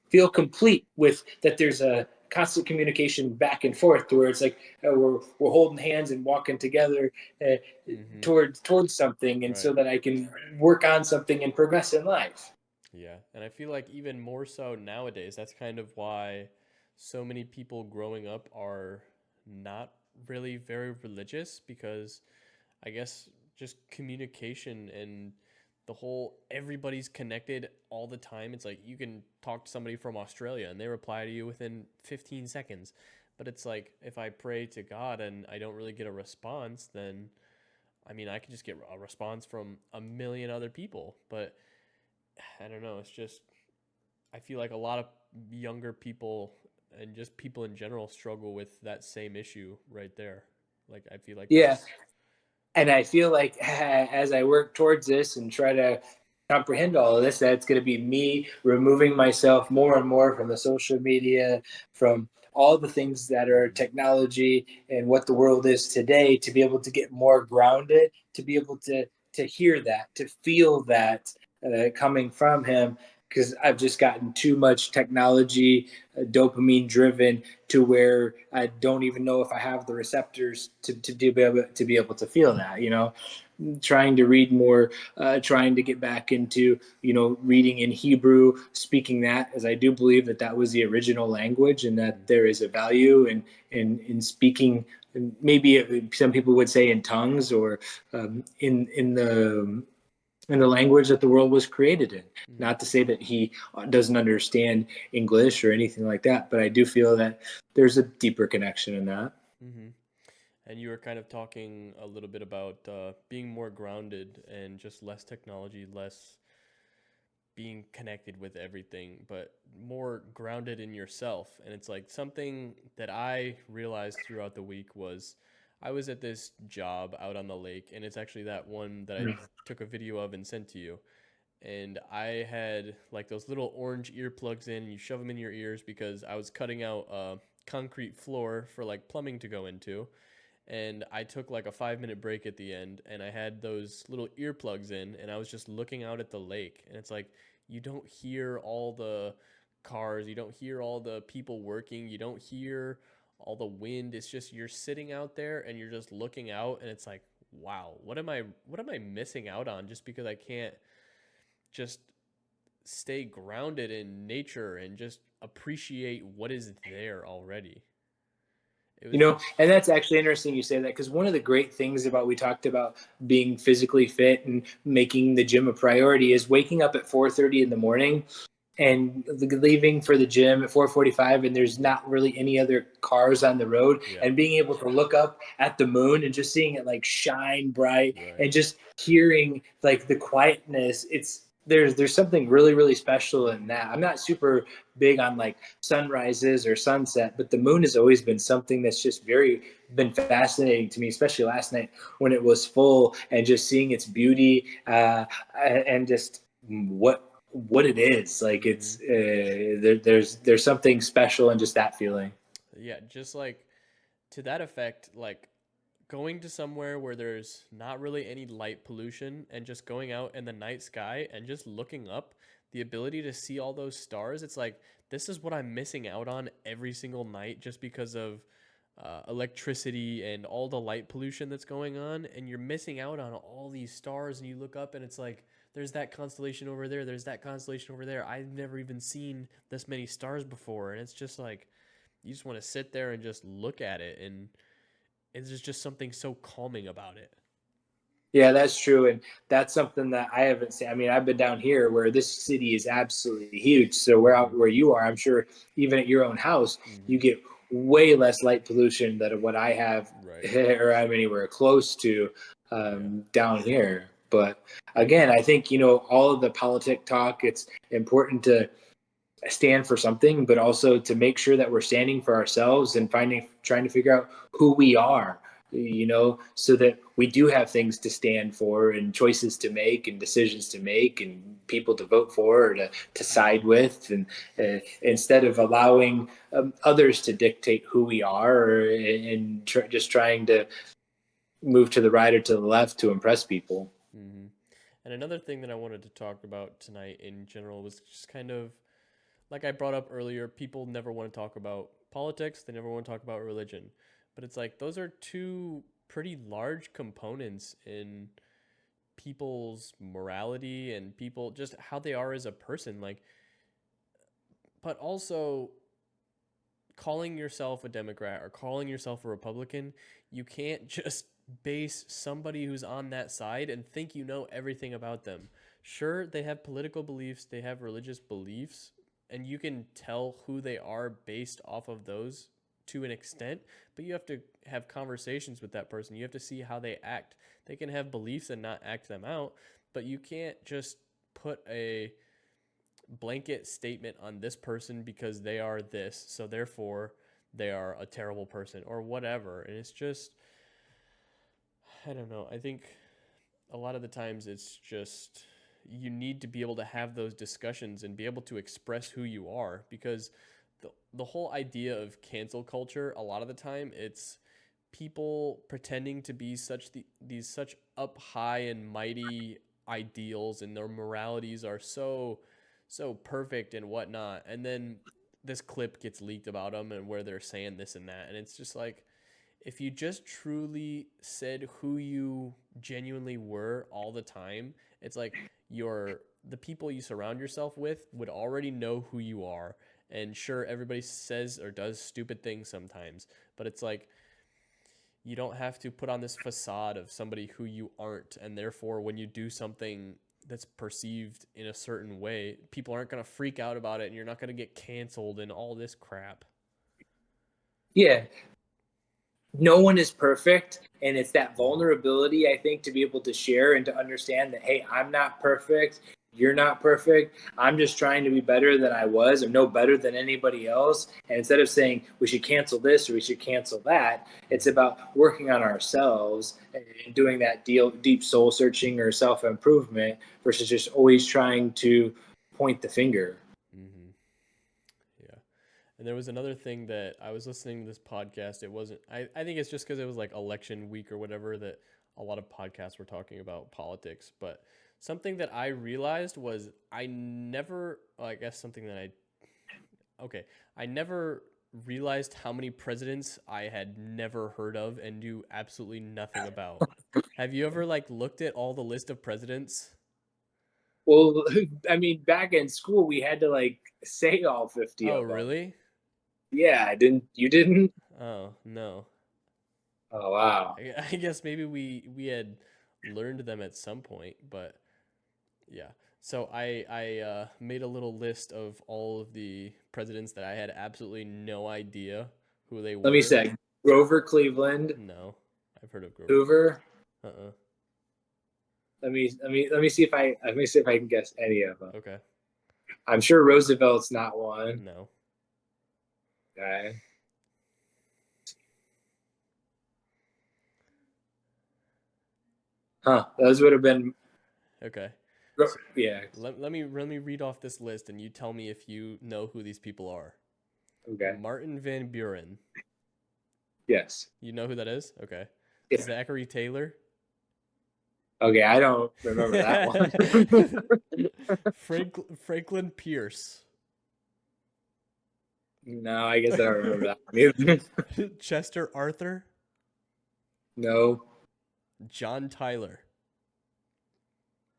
feel complete with that. There's a constant communication back and forth, to where it's like, we're holding hands and walking together, uh, Mm-hmm. towards something, and so Right. that I can work on something and progress in life. Yeah. And I feel like even more so nowadays, that's kind of why so many people growing up are not really very religious because I guess just communication and the whole everybody's connected all the time. It's like you can talk to somebody from Australia and they reply to you within 15 seconds. But it's like if I pray to God and I don't really get a response, then I mean, I can just get a response from a million other people. But I don't know. It's just, I feel like a lot of younger people and just people in general struggle with that same issue right there. Like, I feel like Yeah, that's. and I feel like as I work towards this and try to comprehend all of this, that's going to be me removing myself more and more from the social media, from all the things that are Mm-hmm. technology and what the world is today, to be able to get more grounded, to be able to hear that, to feel that, coming from him. Because I've just gotten too much technology, dopamine driven, to where I don't even know if I have the receptors to be able to feel that. Trying to read more, trying to get back into reading in Hebrew, speaking that, as I do believe that that was the original language, and that there is a value in speaking. And maybe some people would say in tongues, or in the language that the world was created in. Mm-hmm. Not to say that he doesn't understand English or anything like that, but I do feel that there's a deeper connection in that. Mm-hmm. And you were kind of talking a little bit about being more grounded and just less technology, less being connected with everything, but more grounded in yourself. And it's like something that I realized throughout the week was I was at this job out on the lake, and it's actually that one that I took a video of and sent to you. And I had like those little orange earplugs in, and you shove them in your ears because I was cutting out a concrete floor for like plumbing to go into, and I took like a 5 minute break at the end, and I had those little earplugs in, and I was just looking out at the lake, and it's like you don't hear all the cars, you don't hear all the people working, you don't hear all the wind. It's just you're sitting out there and you're just looking out, and it's like, wow, what am I missing out on just because I can't just stay grounded in nature and just appreciate what is there already. It was just. And that's actually interesting you say that, because one of the great things about, we talked about being physically fit and making the gym a priority, is waking up at 4:30 in the morning and leaving for the gym at 4:45, and there's not really any other cars on the road, Yeah. and being able to look up at the moon and just seeing it like shine bright, Right. and just hearing like the quietness. It's there's something really really special in that. I'm not super big on like sunrises or sunset, but the moon has always been something that's just very been fascinating to me, especially last night when it was full, and just seeing its beauty, and just what it is. Like Mm-hmm. it's there's something special in just that feeling. Yeah, just like to that effect, like going to somewhere where there's not really any light pollution and just going out in the night sky and just looking up, the ability to see all those stars, it's like this is what I'm missing out on every single night just because of electricity and all the light pollution that's going on. And you're missing out on all these stars, and you look up and it's like, there's that constellation over there, there's that constellation over there. I've never even seen this many stars before. And it's just like, you just want to sit there and just look at it, and there's just something so calming about it. Yeah, that's true, and that's something that I haven't seen. I mean, I've been down here where this city is absolutely huge. So where Mm-hmm. out where you are, I'm sure even at your own house, you Mm-hmm. get way less light pollution than what I have, Right. or I'm anywhere close to, Yeah. down here. But again, I think all of the politic talk. It's important to stand for something, but also to make sure that we're standing for ourselves and trying to figure out who we are, so that we do have things to stand for and choices to make and decisions to make and people to vote for or to side Mm-hmm. with, and instead of allowing others to dictate who we are, and just trying to move to the right or to the left to impress people. Mm-hmm. And another thing that I wanted to talk about tonight in general was just kind of like I brought up earlier, people never want to talk about politics, they never want to talk about religion. But it's like those are two pretty large components in people's morality and people just how they are as a person. Like, but also calling yourself a Democrat or calling yourself a Republican, you can't just base somebody who's on that side and think you know everything about them. Sure, they have political beliefs, they have religious beliefs, and you can tell who they are based off of those to an extent, but you have to have conversations with that person. You have to see how they act. They can have beliefs and not act them out, but you can't just put a blanket statement on this person because they are this, so therefore they are a terrible person or whatever. And it's just, I don't know. I think a lot of the times it's just you need to be able to have those discussions and be able to express who you are because the whole idea of cancel culture, a lot of the time it's people pretending to be these such up high and mighty ideals, and their moralities are so perfect and whatnot, and then this clip gets leaked about them and where they're saying this and that, and it's just like if you just truly said who you genuinely were all the time, it's like the people you surround yourself with would already know who you are. And sure, everybody says or does stupid things sometimes, but it's like you don't have to put on this facade of somebody who you aren't, and therefore when you do something that's perceived in a certain way, people aren't going to freak out about it and you're not going to get canceled and all this crap. Yeah, no one is perfect, and it's that Mm-hmm. vulnerability, I think, to be able to share and to understand that, hey, I'm not perfect, you're not perfect, I'm just trying to be better than I was, I'm no better than anybody else. And instead of saying we should cancel this or we should cancel that, it's Mm-hmm. about working on ourselves and doing that deep soul searching or self-improvement versus just always trying to point the finger. Mm-hmm. Yeah. And there was another thing that I was listening to this podcast. It wasn't, I think it's just because it was like election week or whatever that a lot of podcasts were talking about politics. But something that I realized was I never, well, I guess something that okay, I never realized how many presidents I had never heard of and knew absolutely nothing about. Have you ever like looked at all the list of presidents? Well, I mean, back in school, we had to like say all 50 Oh, of them. really? Yeah, I didn't. You didn't? Oh, no. Oh wow. I guess maybe we had learned them at some point, but yeah. So I made a little list of all of the presidents that I had absolutely no idea who they Let me were. say Grover Cleveland, No, I've heard of Grover Cleveland. Hoover. Uh-uh. Let me see if I let me see if I can guess any of them. Okay. I'm sure Roosevelt's not one. No. Okay. Huh. Those would have been. Okay. So Yeah. let me read off this list and you tell me if you know who these people are. Okay. Martin Van Buren. Yes. You know who that is? Okay. Yeah. Zachary Taylor. Okay. I don't remember that one. Franklin Pierce. No, I guess I don't remember that one either. Chester Arthur. No. John Tyler.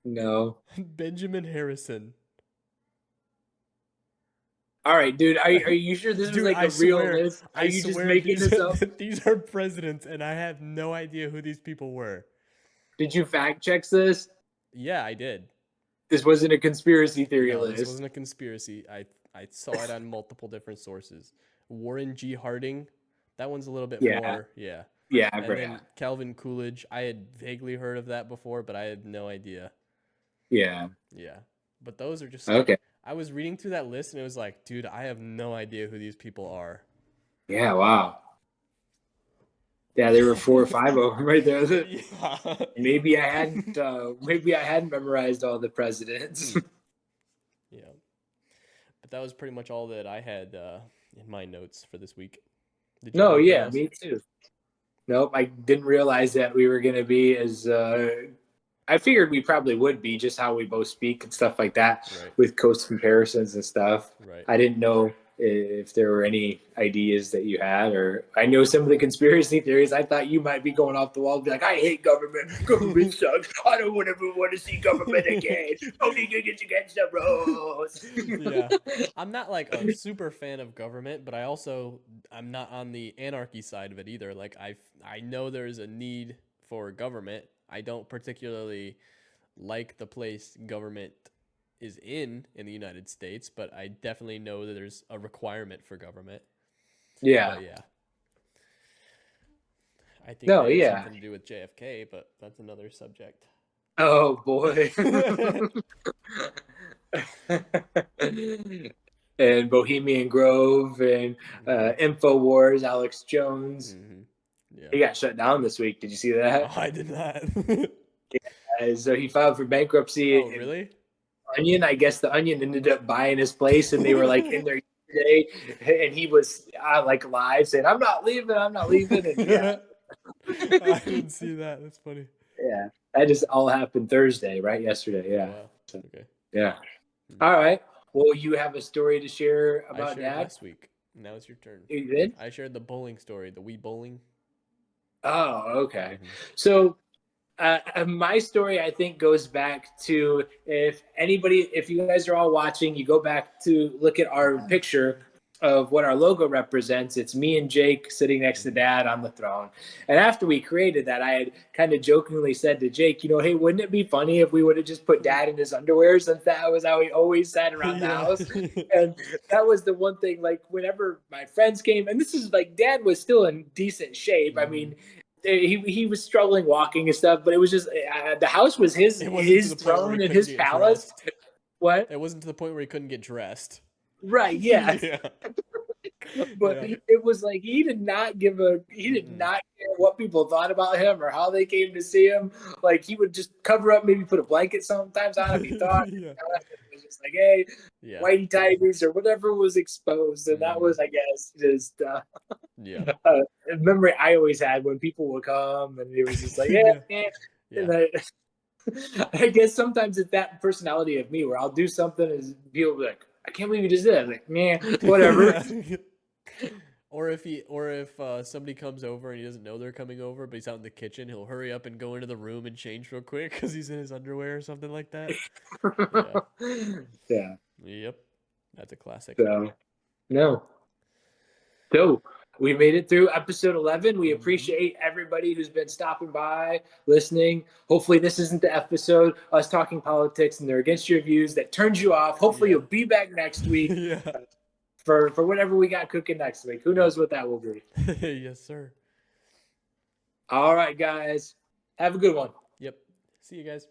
No. Benjamin Harrison. All right, dude. Are you sure this was Dude, like a real list? Are I you just swear making this up? these are presidents, and I have no idea who these people were. Did you fact check this? Yeah, I did. This wasn't a conspiracy theory No, this list. wasn't a conspiracy. I saw it on multiple different sources. Warren G. Harding, that one's a little bit Yeah. more, yeah. Yeah. I've And heard. Yeah. then Calvin Coolidge, I had vaguely heard of that before, but I had no idea. Yeah. Yeah. But those are just like Okay. I was reading through that list and it was like, dude, I have no idea who these people are. Yeah. Wow. Yeah, there were 4 or 5 of them right there. Yeah. Maybe I hadn't. Maybe I hadn't memorized all the presidents. Yeah. But that was pretty much all that I had in my notes for this week. Did you have No. anything Yeah. else? Me too. Nope. I didn't realize that we were gonna be as. I figured we probably would be just how we both speak and stuff like that Right. with coast comparisons and stuff. Right. I didn't know if there were any ideas that you had, or I know some of the conspiracy theories. I thought you might be going off the wall and be like, I hate government. Government sucks. I don't ever want to see government again. Only niggas against the rules. Yeah. I'm not like a super fan of government, but I'm not on the anarchy side of it either. Like I know there's a need for government. I don't particularly like the place government is in the United States, but I definitely know that there's a requirement for government. Yeah. But yeah, I think No, they had yeah. something to do with JFK, but that's another subject. Oh boy. And Bohemian Grove and Hmm. Infowars, Alex Jones. Hmm. Yeah. He got shut down this week. Did you see No, that? I did not. So he filed for bankruptcy. Oh, And really? Onion, I guess the Onion ended up buying his place, and they were like in there today, and he was like live saying, "I'm not leaving. I'm not leaving." And yeah, I didn't see that. That's funny. yeah, that just all happened Thursday, right? Yesterday. Oh Yeah. wow. So, Okay. yeah. Hmm. All right. Well, you have a story to share I about shared Dad? last week. Now it's your turn. You did? I shared the bowling story, the Wii bowling. Oh, okay. Hmm. So my story, I think, goes back to if you guys are all watching, you go back to look at our picture of what our logo represents. It's me and Jake sitting next to Hmm. Dad on the throne. And after we created that, I had kind of jokingly said to Jake, hey, wouldn't it be funny if we would have just put Dad in his underwear, since that was how he always sat around the Yeah. house? And that was the one thing, like, whenever my friends came, and this is like, Dad was still in decent shape. I Hmm. mean, he was struggling walking and stuff, but it was just the house was his It wasn't to his the point where he throne and couldn't his get palace. dressed. What? It wasn't to the point where he couldn't get dressed. Right, yeah. Yeah. But Yeah. it was like he did Mm-mm. not care what people thought about him or how they came to see him. Like, he would just cover up, maybe put a blanket sometimes on if he thought. Yeah. It was just like, hey, Yeah. whitey tigers or whatever was exposed, and that Hmm. was, I guess, just Yeah. a memory I always had when people would come, and it was just like, yeah, Yeah. yeah. Yeah. And I guess sometimes it's that personality of me where I'll do something and people will be like, I can't believe you just did that. I'm like, man, whatever. Yeah. Or if somebody comes over and he doesn't know they're coming over, but he's out in the kitchen, he'll hurry up and go into the room and change real quick because he's in his underwear or something like that. Yeah. Yeah. Yep. That's a classic. So, no. So, We made it through episode 11. We Mm-hmm. appreciate everybody who's been stopping by, listening. Hopefully, this isn't the episode, us talking politics and they're against your views, that turns you off. Hopefully, Yeah. you'll be back next week Yeah. for whatever we got cooking next week. Who Yep. knows what that will be? Yes, sir. All right, guys. Have a good one. Yep. See you guys.